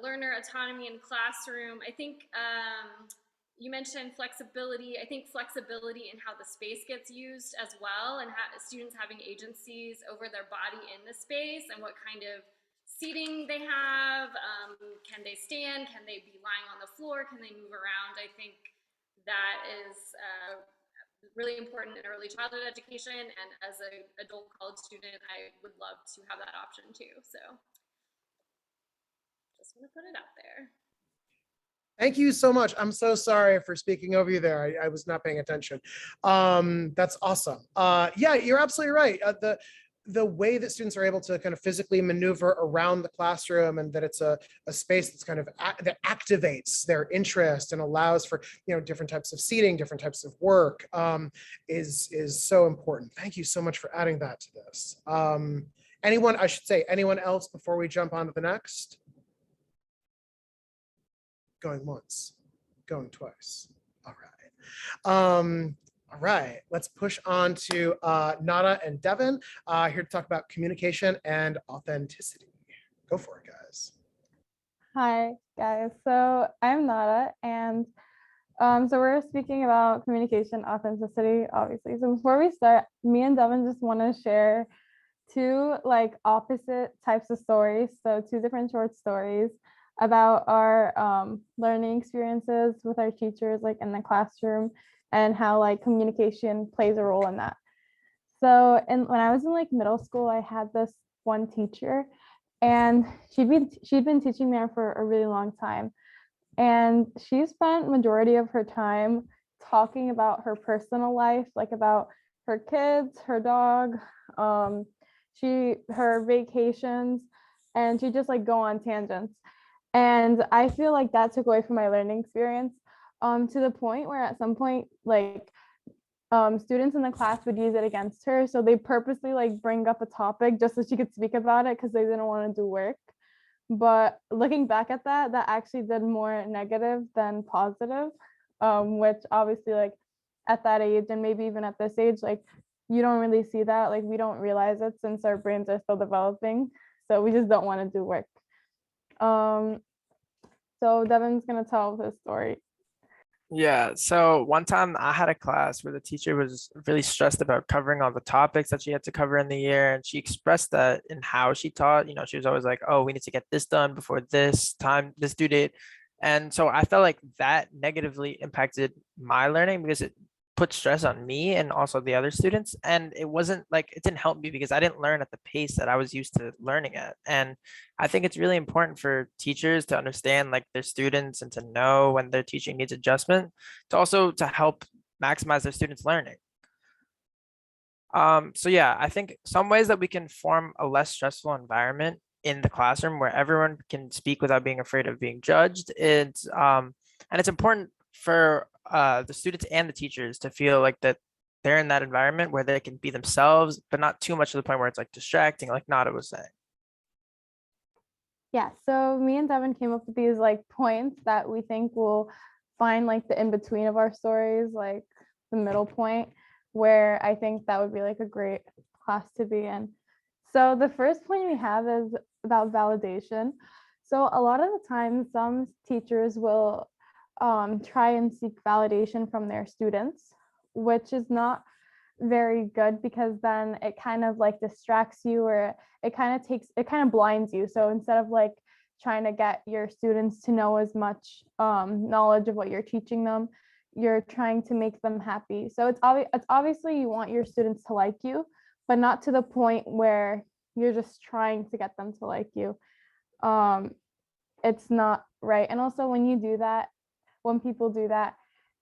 Speaker 8: learner autonomy in classroom. I think you mentioned flexibility. I think flexibility in how the space gets used as well, and students having agencies over their body in the space and what kind of seating they have. Can they stand? Can they be lying on the floor? Can they move around? I think that is really important in early childhood education, and as an adult college student, I would love to have that option too. So Just want to put it out there.
Speaker 2: Thank you so much. I'm so sorry for speaking over you there. I was not paying attention. That's awesome. Yeah, you're absolutely right. The way that students are able to kind of physically maneuver around the classroom, and that it's a space that's kind of that activates their interest and allows for, you know, different types of seating, different types of work, is so important. Thank you so much for adding that to this. Anyone else before we jump on to the next? Going once, going twice. All right. All right, let's push on to Nada and Devin, here to talk about communication and authenticity. Go for it, guys.
Speaker 4: Hi, guys. So I'm Nada, and so we're speaking about communication, authenticity, obviously. So before we start, me and Devin just want to share two like opposite types of stories. So two different short stories about our learning experiences with our teachers, like in the classroom, and how like communication plays a role in that. So, and when I was in like middle school, I had this one teacher, and she'd been teaching there for a really long time, and she spent majority of her time talking about her personal life, like about her kids, her dog, her vacations, and she just like go on tangents. And I feel like that took away from my learning experience, to the point where at some point, like students in the class would use it against her. So they purposely like bring up a topic just so she could speak about it because they didn't want to do work. But looking back at that, that actually did more negative than positive, which obviously like at that age and maybe even at this age, like you don't really see that. Like we don't realize it since our brains are still developing. So we just don't want to do work. So Devin's gonna tell his story.
Speaker 9: Yeah, so one time I had a class where the teacher was really stressed about covering all the topics that she had to cover in the year, and she expressed that in how she taught. You know, she was always like, "Oh, we need to get this done before this time, this due date," and so I felt like that negatively impacted my learning because it put stress on me and also the other students, and it wasn't like it didn't help me because I didn't learn at the pace that I was used to learning at. And I think it's really important for teachers to understand like their students and to know when their teaching needs adjustment, to also to help maximize their students' learning. So yeah, I think some ways that we can form a less stressful environment in the classroom where everyone can speak without being afraid of being judged. And it's important for the students and the teachers to feel like that they're in that environment where they can be themselves, but not too much to the point where it's like distracting, like Nada was saying.
Speaker 4: Yeah, so me and Devin came up with these like points that we think will find like the in-between of our stories, like the middle point, where I think that would be like a great class to be in. So the first point we have is about validation. So a lot of the time, some teachers will try and seek validation from their students, which is not very good because then it kind of like distracts you, or it kind of blinds you. So instead of like trying to get your students to know as much knowledge of what you're teaching them, you're trying to make them happy. So it's obviously you want your students to like you, but not to the point where you're just trying to get them to like you. It's not right. And also when you do that, when people do that,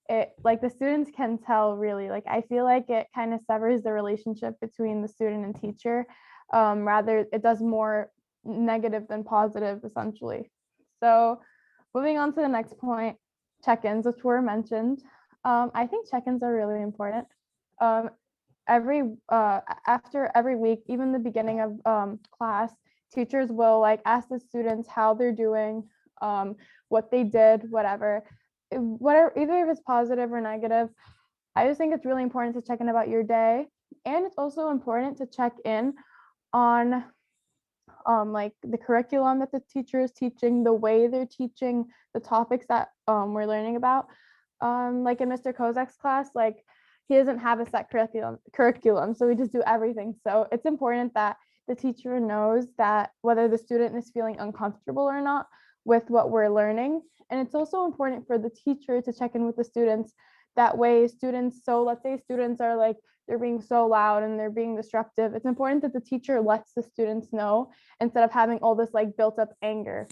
Speaker 4: it like the students can tell really, like I feel like it kind of severs the relationship between the student and teacher. Rather it does more negative than positive essentially. So moving on to the next point, check-ins, which were mentioned. I think check-ins are really important. After every week, even the beginning of class, teachers will like ask the students how they're doing, what they did, whatever, either if it's positive or negative. I just think it's really important to check in about your day, and it's also important to check in on like the curriculum that the teacher is teaching, the way they're teaching the topics that we're learning about. Like in Mr. Kozak's class, like he doesn't have a set curriculum, so we just do everything. So it's important that the teacher knows that whether the student is feeling uncomfortable or not with what we're learning. And it's also important for the teacher to check in with the students. That way students, so let's say students are like, they're being so loud and they're being disruptive. It's important that the teacher lets the students know instead of having all this like built up anger.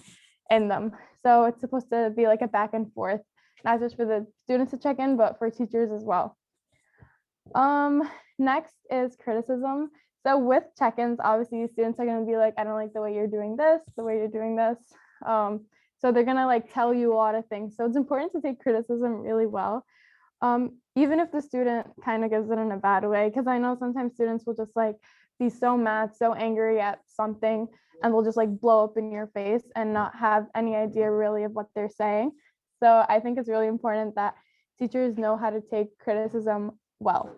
Speaker 4: in them. So it's supposed to be like a back and forth, not just for the students to check in, but for teachers as well. Next is criticism. So with check-ins, obviously students are going to be like, I don't like the way you're doing this, the way you're doing this. So they're going to like tell you a lot of things. So it's important to take criticism really well. Even if the student kind of gives it in a bad way, because I know sometimes students will just like be so mad, so angry at something, and they'll just like blow up in your face and not have any idea really of what they're saying. So I think it's really important that teachers know how to take criticism well.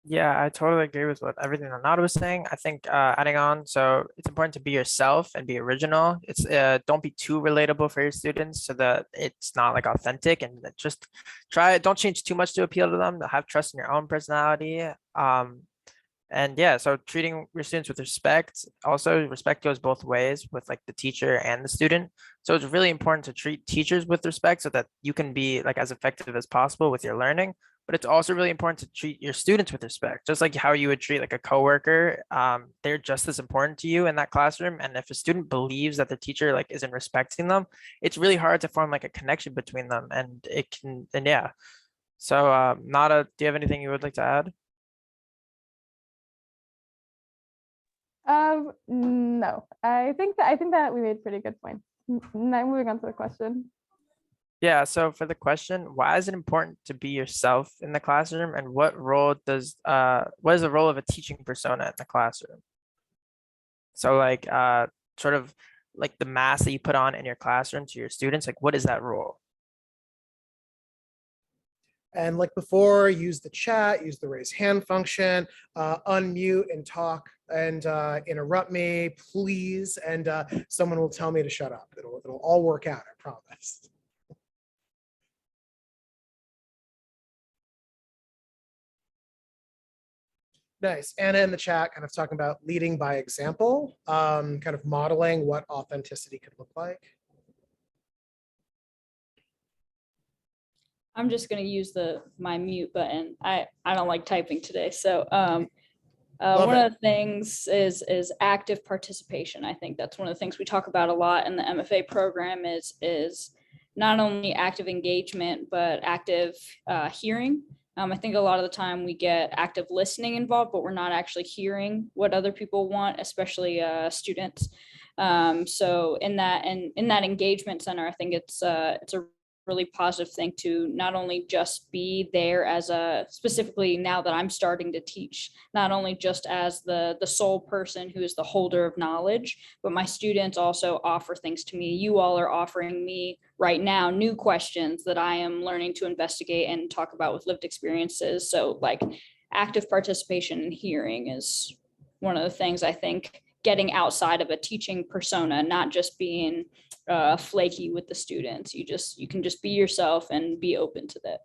Speaker 9: Yeah, I totally agree with what everything that Nada was saying. I think adding on, so it's important to be yourself and be original. It's don't be too relatable for your students so that it's not like authentic, and just don't change too much to appeal to them. Have trust in your own personality. And yeah, so treating your students with respect. Also, respect goes both ways with like the teacher and the student. So it's really important to treat teachers with respect so that you can be like as effective as possible with your learning. But it's also really important to treat your students with respect, just like how you would treat like a coworker. They're just as important to you in that classroom. And if a student believes that the teacher like isn't respecting them, it's really hard to form like a connection between them. And it can, and yeah. So Nada, do you have anything you would like to add?
Speaker 4: No, I think that we made pretty good points. Now moving on to the question.
Speaker 9: Yeah, so for the question, why is it important to be yourself in the classroom, and what is the role of a teaching persona in the classroom? So like sort of like the mask that you put on in your classroom to your students, like what is that role?
Speaker 2: And like before, use the chat, use the raise hand function, unmute and talk and interrupt me, please. And someone will tell me to shut up. It'll all work out, I promise. Nice. Anna in the chat kind of talking about leading by example, kind of modeling what authenticity could look like.
Speaker 7: I'm just going to use my mute button. I don't like typing today. So one of the things is active participation. I think that's one of the things we talk about a lot in the MFA program is not only active engagement, but active hearing. I think a lot of the time we get active listening involved, but we're not actually hearing what other people want, especially students. So in that engagement center, I think it's a really positive thing to not only just be there as specifically now that I'm starting to teach, not only just as the sole person who is the holder of knowledge, but my students also offer things to me. You all are offering me right now new questions that I am learning to investigate and talk about with lived experiences. So like active participation and hearing is one of the things I think getting outside of a teaching persona, not just being flaky with the students. You can just be yourself and be open to that.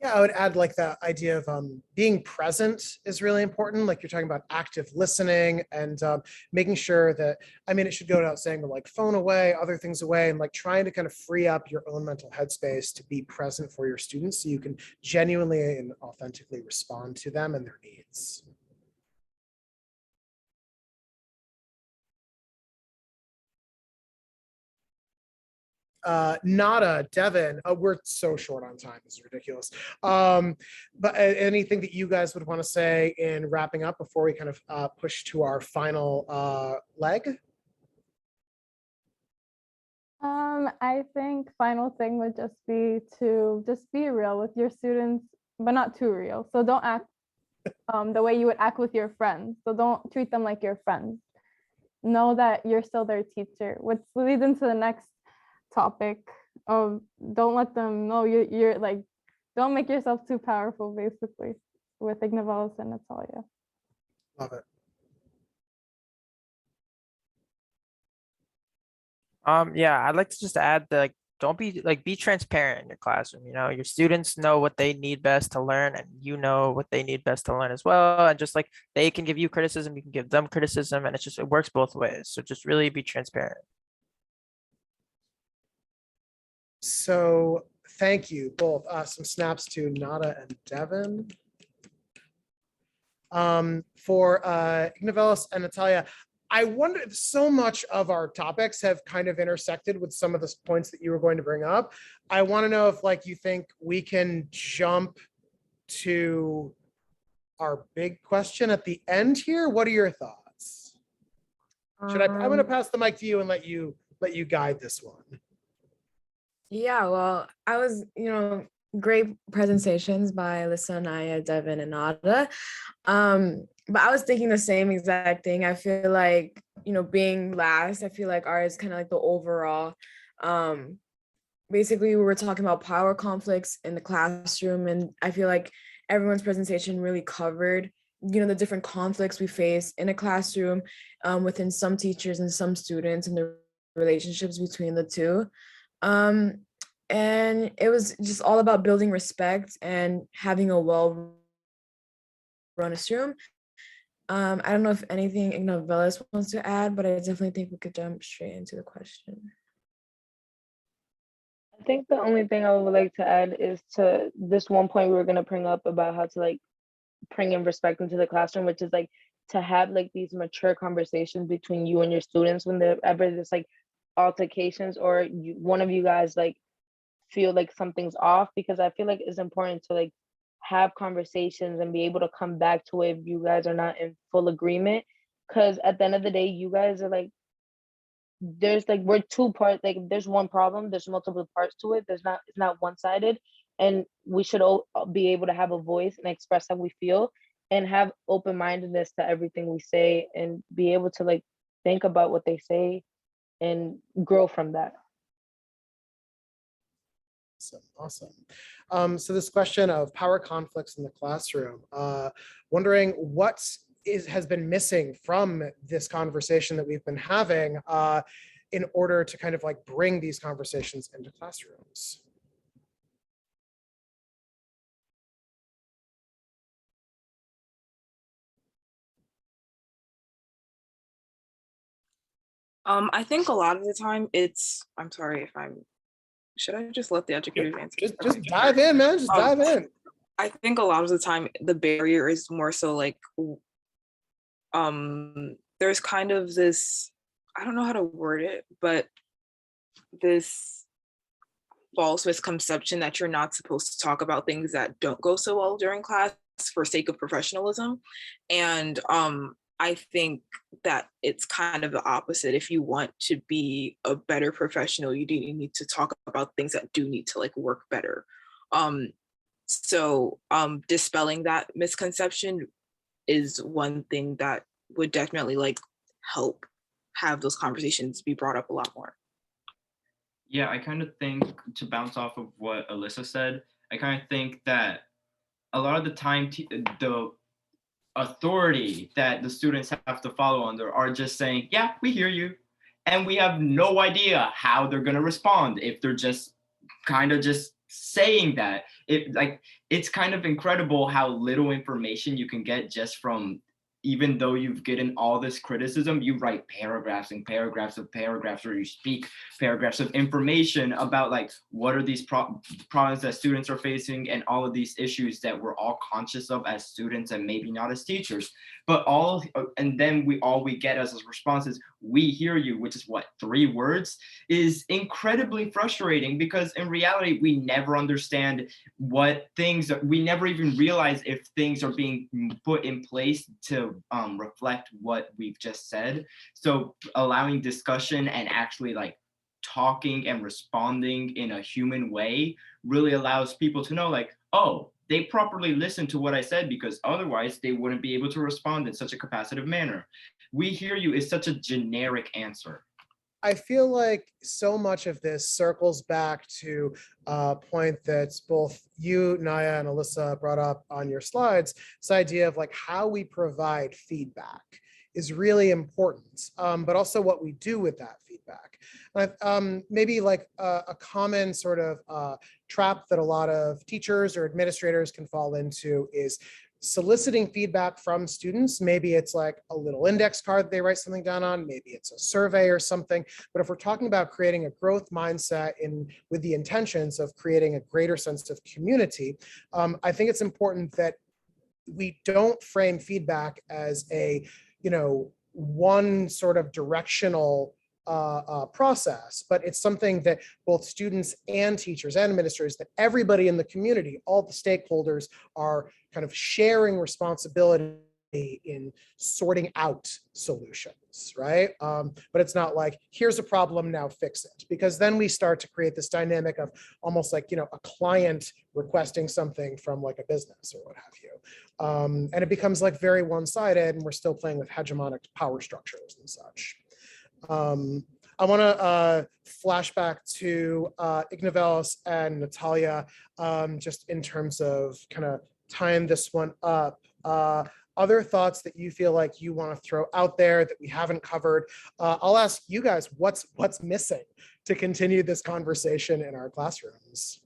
Speaker 2: Yeah, I would add like that idea of being present is really important. Like you're talking about active listening and making sure that, I mean, it should go without saying, but like phone away, other things away, and like trying to kind of free up your own mental headspace to be present for your students so you can genuinely and authentically respond to them and their needs. Nada, Devin, we're so short on time, this is ridiculous. But anything that you guys would want to say in wrapping up before we kind of push to our final leg?
Speaker 4: I think final thing would just be to just be real with your students, but not too real. So don't act the way you would act with your friends. So don't treat them like your friends. Know that you're still their teacher, which leads into the next topic of don't let them know you're like, don't make yourself too powerful, basically, with Ignovelis and Natalia.
Speaker 2: Love it.
Speaker 9: Yeah, I'd like to just add that don't be transparent in your classroom. You know, your students know what they need best to learn, and you know what they need best to learn as well. And just like they can give you criticism, you can give them criticism, and it works both ways. So just really be transparent.
Speaker 2: So thank you both. Some snaps to Nada and Devin. For Ignavelis and Natalia, I wonder, so much of our topics have kind of intersected with some of the points that you were going to bring up. I want to know if like you think we can jump to our big question at the end here. What are your thoughts? I'm going to pass the mic to you and let you guide this one.
Speaker 5: Yeah, well, I was, great presentations by Alyssa, Naya, Devin, and Nada. But I was thinking the same exact thing. I feel like, being last, I feel like ours is kind of like the overall, basically we were talking about power conflicts in the classroom, and I feel like everyone's presentation really covered, the different conflicts we face in a classroom, within some teachers and some students, and the relationships between the two. And it was just all about building respect and having a well-run classroom. I don't know if anything Ignavelis wants to add, but I definitely think we could jump straight into the question.
Speaker 10: I think the only thing I would like to add is to this one point we were going to bring up about how to like bring in respect into the classroom, which is like to have like these mature conversations between you and your students when there's like altercations or one of you guys like feel like something's off, because I feel like it's important to like have conversations and be able to come back to it if you guys are not in full agreement, because at the end of the day you guys are like, there's like, we're two parts, like if there's one problem, there's multiple parts to it. It's not one-sided, and we should all be able to have a voice and express how we feel and have open-mindedness to everything we say and be able to like think about what they say and grow from that.
Speaker 2: Awesome. So this question of power conflicts in the classroom, wondering what has been missing from this conversation that we've been having in order to kind of like bring these conversations into classrooms.
Speaker 3: I think a lot of the time I'm sorry if should I just let the adjectives answer?
Speaker 2: Just dive in, man. Just dive in.
Speaker 3: I think a lot of the time the barrier is more so like, there's kind of this, I don't know how to word it, but this false misconception that you're not supposed to talk about things that don't go so well during class for sake of professionalism. And I think that it's kind of the opposite. If you want to be a better professional, you need to talk about things that do need to like work better. So dispelling that misconception is one thing that would definitely like help have those conversations be brought up a lot more.
Speaker 6: Yeah, I kind of think, to bounce off of what Alyssa said, I kind of think that a lot of the time the authority that the students have to follow under are just saying, yeah, we hear you. And we have no idea how they're going to respond if they're just kind of just saying that. It's kind of incredible how little information you can get just from, even though you've gotten all this criticism, you write paragraphs and paragraphs of paragraphs, or you speak paragraphs of information about like, what are these problems that students are facing and all of these issues that we're all conscious of as students and maybe not as teachers. But and then all we get as a response is, we hear you, which is what, 3 words, is incredibly frustrating, because in reality, we never understand we never even realize if things are being put in place to reflect what we've just said. So allowing discussion and actually like talking and responding in a human way really allows people to know like, oh, they properly listened to what I said, because otherwise they wouldn't be able to respond in such a capacitive manner. We hear you is such a generic answer.
Speaker 2: I feel like so much of this circles back to a point that both you, Naya, and Alyssa brought up on your slides. This idea of like how we provide feedback is really important, but also what we do with that feedback. Maybe like a common sort of trap that a lot of teachers or administrators can fall into is soliciting feedback from students. Maybe it's like a little index card that they write something down on, maybe it's a survey or something. But if we're talking about creating a growth mindset with the intentions of creating a greater sense of community, I think it's important that we don't frame feedback as a, one sort of directional process, but it's something that both students and teachers and administrators, that everybody in the community, all the stakeholders, are kind of sharing responsibility in sorting out solutions, right? But it's not like, here's a problem, now fix it, because then we start to create this dynamic of almost like, a client requesting something from like a business or what have you. And it becomes like very one-sided, and we're still playing with hegemonic power structures and such. I want to flash back to Ignavelis and Natalia, just in terms of kind of tying this one up. Other thoughts that you feel like you want to throw out there that we haven't covered? I'll ask you guys, what's missing to continue this conversation in our classrooms?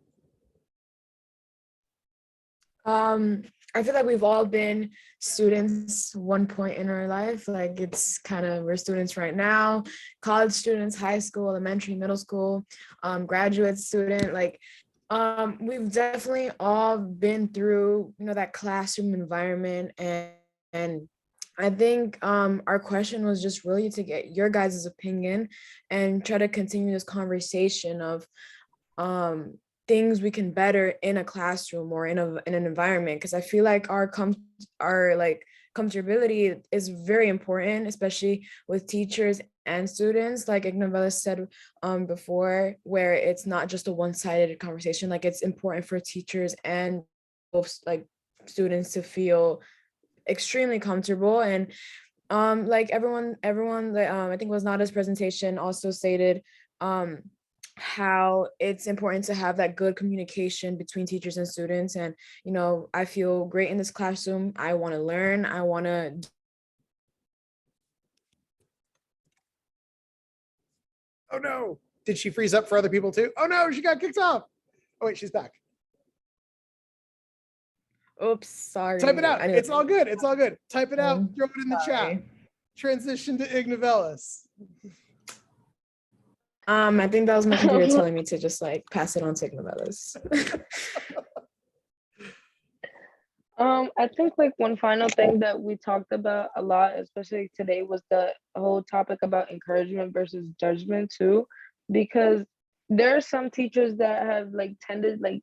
Speaker 5: I feel like we've all been students one point in our life. Like it's kind of, we're students right now, college students, high school, elementary, middle school, graduate student. Like we've definitely all been through, that classroom environment. And I think our question was just really to get your guys' opinion and try to continue this conversation of things we can better in a classroom or in an environment, because I feel like our comfortability is very important, especially with teachers and students, like Ignavelis said before, where it's not just a one-sided conversation. Like it's important for teachers and both like students to feel extremely comfortable. And like everyone I think was Nada's presentation also stated how it's important to have that good communication between teachers and students. And I feel great in this classroom. I want to learn. I want to
Speaker 2: Oh no, did she freeze up for other people too? Oh no, she got kicked off. Oh wait, she's back.
Speaker 5: Oops, sorry.
Speaker 2: Type it out. It's all good. It's all good. Type it out. Throw it in the chat.
Speaker 5: Sorry.
Speaker 2: Transition to Ignavelis.
Speaker 5: I think that was my computer telling me to just like pass it on to Ignavelis.
Speaker 10: I think like one final thing that we talked about a lot, especially today, was the whole topic about encouragement versus judgment too, because there are some teachers that have like tended, like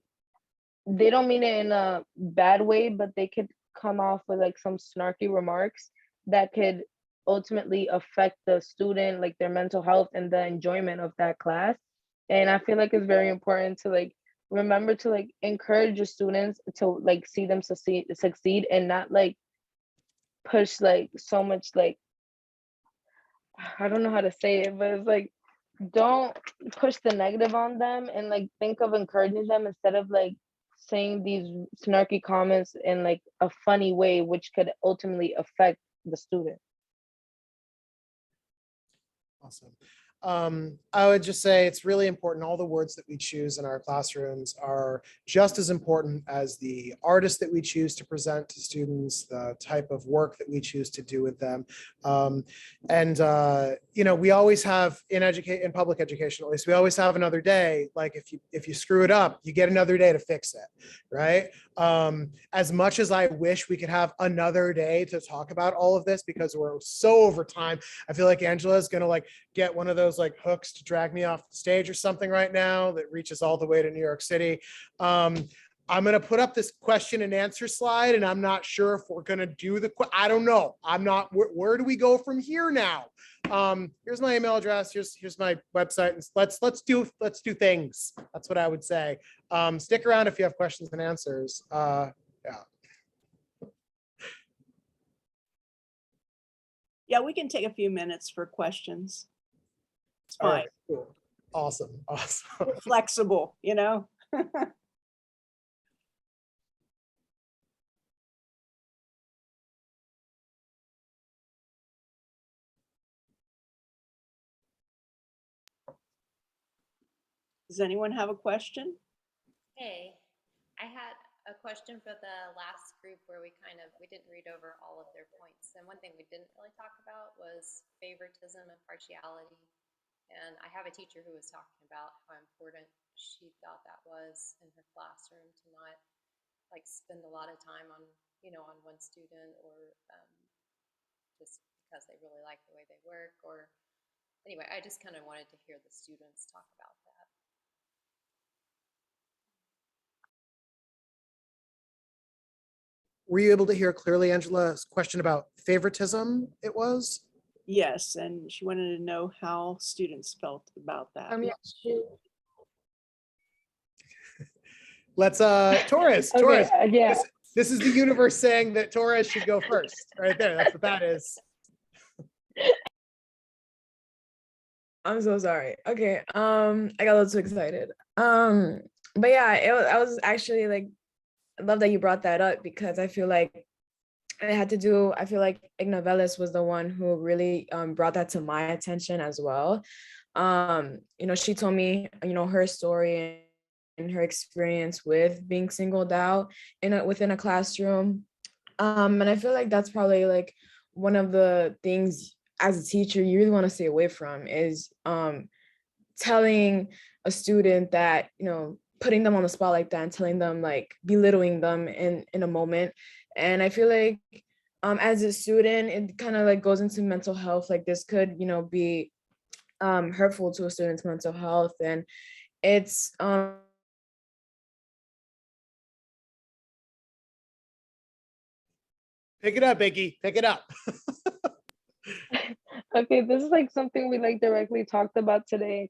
Speaker 10: they don't mean it in a bad way, but they could come off with like some snarky remarks that could ultimately affect the student, like their mental health and the enjoyment of that class. And I feel like it's very important to like remember to like encourage your students to like see them succeed and not like push like so much, like I don't know how to say it, but it's like don't push the negative on them, and like think of encouraging them instead of like saying these snarky comments in like a funny way, which could ultimately affect the student.
Speaker 2: Awesome. I would just say it's really important. All the words that we choose in our classrooms are just as important as the artists that we choose to present to students, the type of work that we choose to do with them. We always have in public education, at least, we always have another day. Like if you screw it up, you get another day to fix it, right? As much as I wish we could have another day to talk about all of this, because we're so over time, I feel like Angela is going to like get one of those like hooks to drag me off the stage or something right now that reaches all the way to New York City. I'm going to put up this question and answer slide, and I'm not sure if we're going to do I don't know. I'm not, where do we go from here now? Here's my email address. Here's my website. And let's do things. That's what I would say. Stick around if you have questions and answers. Yeah.
Speaker 1: Yeah, we can take a few minutes for questions. It's
Speaker 2: All
Speaker 1: fine.
Speaker 2: right, cool. Awesome.
Speaker 1: We're flexible, Does anyone have a question?
Speaker 11: Hey, I had a question for the last group where we didn't read over all of their points. And one thing we didn't really talk about was favoritism and partiality. And I have a teacher who was talking about how important she thought that was in her classroom, to not like spend a lot of time on, on one student, or just because they really like the way they work. Or anyway, I just kind of wanted to hear the students talk about that.
Speaker 2: Were you able to hear clearly Angela's question about favoritism? It was?
Speaker 1: Yes, and she wanted to know how students felt about that.
Speaker 10: Yeah, sure.
Speaker 2: Let's Taurus.
Speaker 10: Okay,
Speaker 2: Taurus.
Speaker 10: yeah.
Speaker 2: This is the universe saying that Taurus should go first. Right there. That's what that is.
Speaker 5: I'm so sorry. Okay. I got a little too excited. But yeah, I was actually like, I love that you brought that up, because I feel like I feel like Ignovelis was the one who really brought that to my attention as well. She told me, her story and her experience with being singled out within a classroom. And I feel like that's probably like one of the things as a teacher you really want to stay away from, is telling a student that, putting them on the spot like that and telling them, like, belittling them in a moment. And I feel like as a student, it kind of like goes into mental health. Like this could, be hurtful to a student's mental health. And it's
Speaker 2: Pick it up, Iggy. Pick it up.
Speaker 10: Okay, this is like something we like directly talked about today,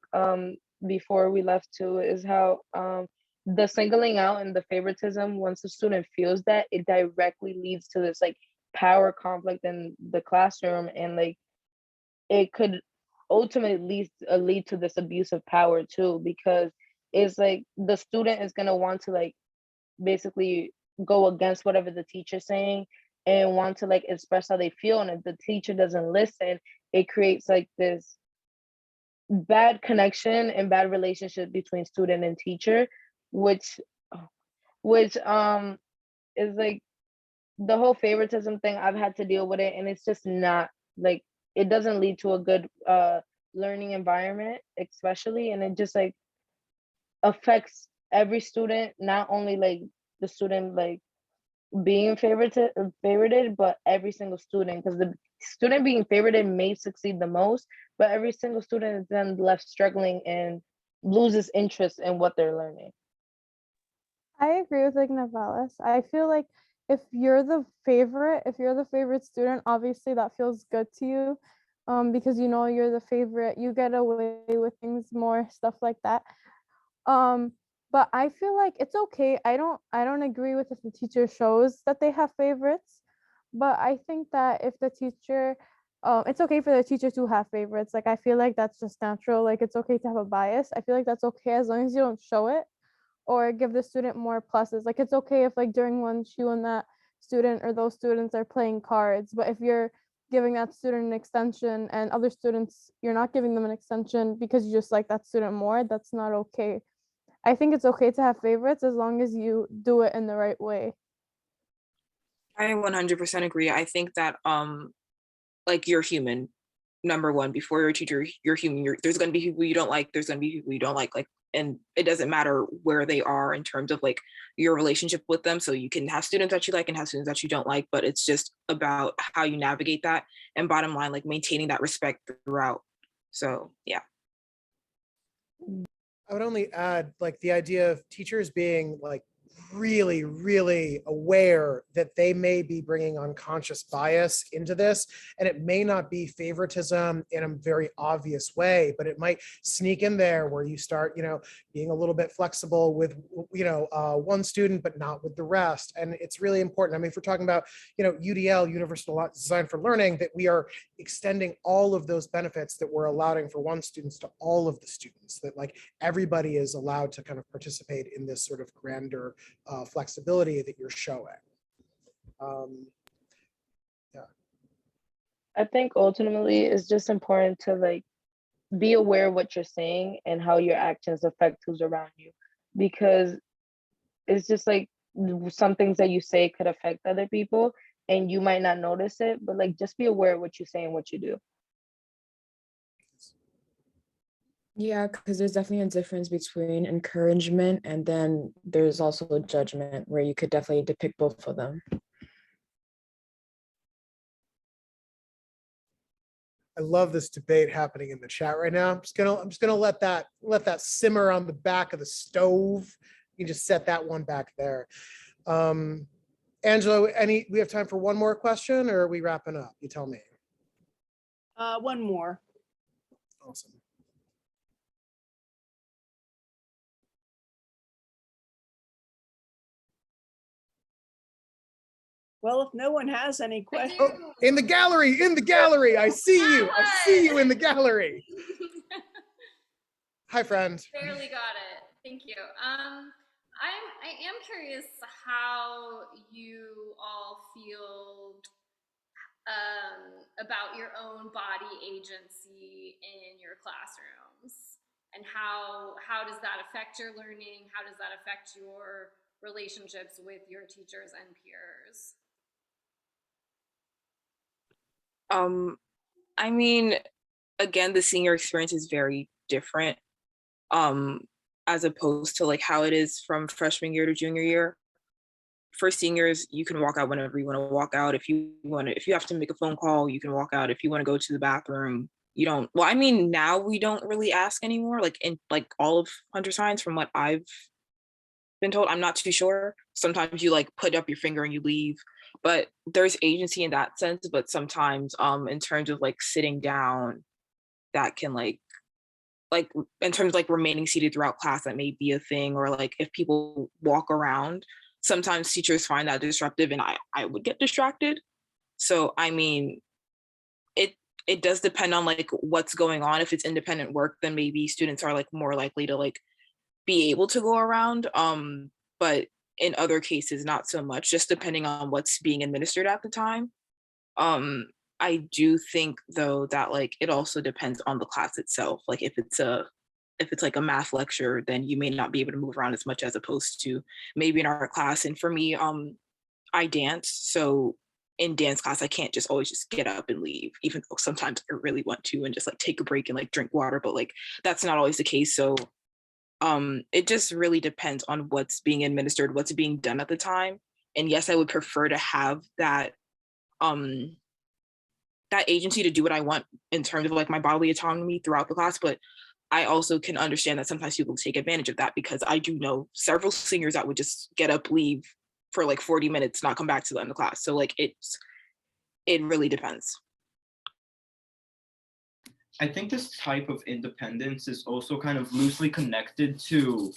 Speaker 10: before we left too, is how the singling out and the favoritism, once the student feels that, it directly leads to this like power conflict in the classroom, and like it could ultimately lead to this abuse of power too, because it's like the student is gonna want to like basically go against whatever the teacher's saying and want to like express how they feel, and if the teacher doesn't listen, it creates like this bad connection and bad relationship between student and teacher, which is like the whole favoritism thing. I've had to deal with it, and it's just not like, it doesn't lead to a good learning environment, especially, and it just like affects every student, not only like the student like being favorited, but every single student, because the student being favorited may succeed the most, but every single student is then left struggling and loses interest in what they're learning.
Speaker 4: I agree with Ignovelis. I feel like if you're the favorite student, obviously that feels good to you, because you're the favorite, you get away with things more, stuff like that. But I feel like it's okay. I don't agree with if the teacher shows that they have favorites, but I think that if the teacher, it's okay for the teacher to have favorites. Like I feel like that's just natural. Like it's okay to have a bias. I feel like that's okay as long as you don't show it or give the student more pluses. Like it's okay if like during lunch you and that student or those students are playing cards, but if you're giving that student an extension and other students, you're not giving them an extension because you just like that student more, that's not okay. I think it's okay to have favorites as long as you do it in the right way.
Speaker 3: I 100% agree. I think that like you're human, number one. Before you're a teacher, you're human. There's going to be people you don't like. There's going to be people you don't like. And it doesn't matter where they are in terms of like your relationship with them. So you can have students that you like and have students that you don't like, but it's just about how you navigate that. And bottom line, like maintaining that respect throughout. So yeah.
Speaker 2: I would only add like the idea of teachers being like really, really aware that they may be bringing unconscious bias into this. And it may not be favoritism in a very obvious way, but it might sneak in there where you start, being a little bit flexible with, one student, but not with the rest. And it's really important. I mean, if we're talking about, UDL, Universal Design for Learning, that we are extending all of those benefits that we're allowing for one students to all of the students, that like everybody is allowed to kind of participate in this sort of grander flexibility that you're showing. Yeah.
Speaker 10: I think ultimately it's just important to like be aware of what you're saying and how your actions affect who's around you, because it's just like some things that you say could affect other people and you might not notice it, but like just be aware of what you say and what you do.
Speaker 5: Yeah, because there's definitely a difference between encouragement and then there's also judgment where you could definitely depict both of them.
Speaker 2: I love this debate happening in the chat right now. I'm just gonna let that simmer on the back of the stove. You can just set that one back there. Angela, we have time for one more question, or are we wrapping up? You tell me.
Speaker 1: One more.
Speaker 2: Awesome.
Speaker 1: Well, if no one has any questions.
Speaker 2: Oh, in the gallery, I see you. I see you in the gallery. Hi, friend.
Speaker 8: Barely got it. Thank you. I am curious how you all feel about your own body agency in your classrooms, and how does that affect your learning? How does that affect your relationships with your teachers and peers?
Speaker 3: I mean, again, the senior experience is very different, as opposed to like how it is from freshman year to junior year. For seniors, you can walk out whenever you want to walk out. If you have to make a phone call, you can walk out. If you want to go to the bathroom, you don't. Well, I mean, now we don't really ask anymore, like in like all of Hunter Science, from what I've been told. I'm not too sure. Sometimes you like put up your finger and you leave, but there's agency in that sense. But sometimes, in terms of like sitting down, that can like in terms of like remaining seated throughout class, that may be a thing. Or like if people walk around, sometimes teachers find that disruptive, and I would get distracted. So I mean, it does depend on like what's going on. If it's independent work, then maybe students are like more likely to like be able to go around. But in other cases, not so much, just depending on what's being administered at the time. I do think though that like it also depends on the class itself. Like if it's like a math lecture, then you may not be able to move around as much as opposed to maybe in our class. And for me, I dance. So in dance class, I can't just always just get up and leave, even though sometimes I really want to and just like take a break and like drink water, but like that's not always the case. So it just really depends on what's being administered, what's being done at the time. And yes, I would prefer to have that that agency to do what I want in terms of like my bodily autonomy throughout the class. But I also can understand that sometimes people take advantage of that, because I do know several seniors that would just get up, leave for like 40 minutes, not come back to the end of class. So like it really depends.
Speaker 6: I think this type of independence is also kind of loosely connected to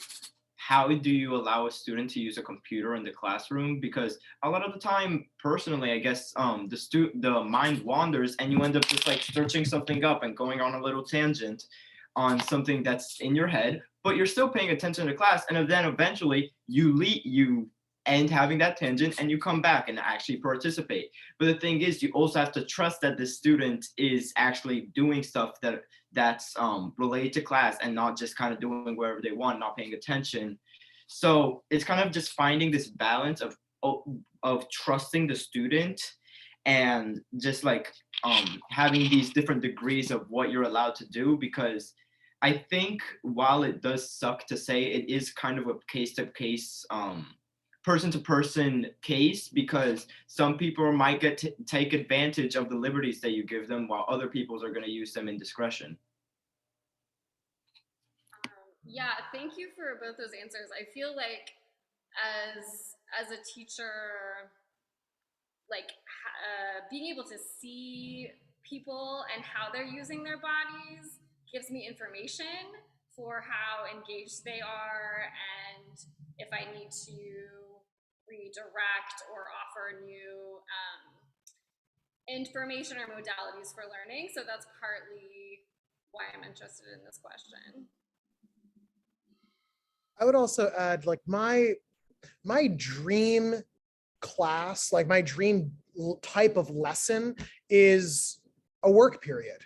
Speaker 6: how do you allow a student to use a computer in the classroom? Because a lot of the time, personally, I guess the mind wanders and you end up just like searching something up and going on a little tangent on something that's in your head, but you're still paying attention to class. And then eventually you end having that tangent and you come back and actually participate. But the thing is, you also have to trust that the student is actually doing stuff that's related to class and not just kind of doing wherever they want, not paying attention. So it's kind of just finding this balance of trusting the student and just like having these different degrees of what you're allowed to do. Because I think while it does suck to say, it is kind of a case-to-case, person-to-person case, because some people might get to take advantage of the liberties that you give them, while other people are going to use them in discretion.
Speaker 8: Yeah, thank you for both those answers. I feel like as a teacher, like being able to see people and how they're using their bodies gives me information for how engaged they are, and if I need to redirect or offer new information or modalities for learning. So that's partly why I'm interested in this question.
Speaker 2: I would also add, like, my dream class, like my dream type of lesson is a work period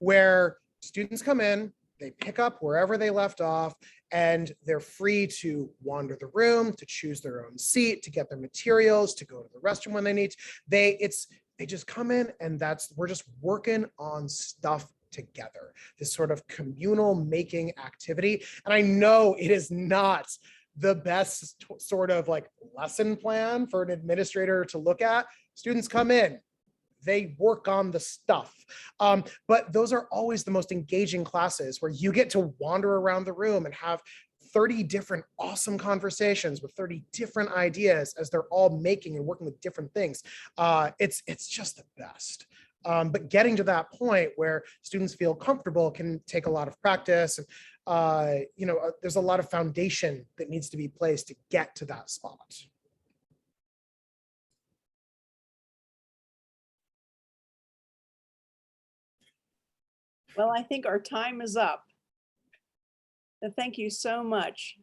Speaker 2: where students come in, They pick up wherever they left off, and they're free to wander the room, to choose their own seat, to get their materials, to go to the restroom when they need to. They just come in, and we're just working on stuff together, this sort of communal making activity. And I know it is not the best sort of like lesson plan for an administrator to look at. Students come in, they work on the stuff. But those are always the most engaging classes, where you get to wander around the room and have 30 different awesome conversations with 30 different ideas as they're all making and working with different things. It's just the best. But getting to that point where students feel comfortable can take a lot of practice. And there's a lot of foundation that needs to be placed to get to that spot.
Speaker 1: Well, I think our time is up. So thank you so much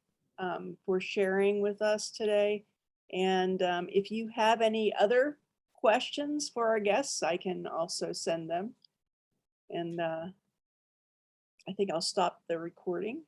Speaker 1: for sharing with us today. And if you have any other questions for our guests, I can also send them. And I think I'll stop the recording.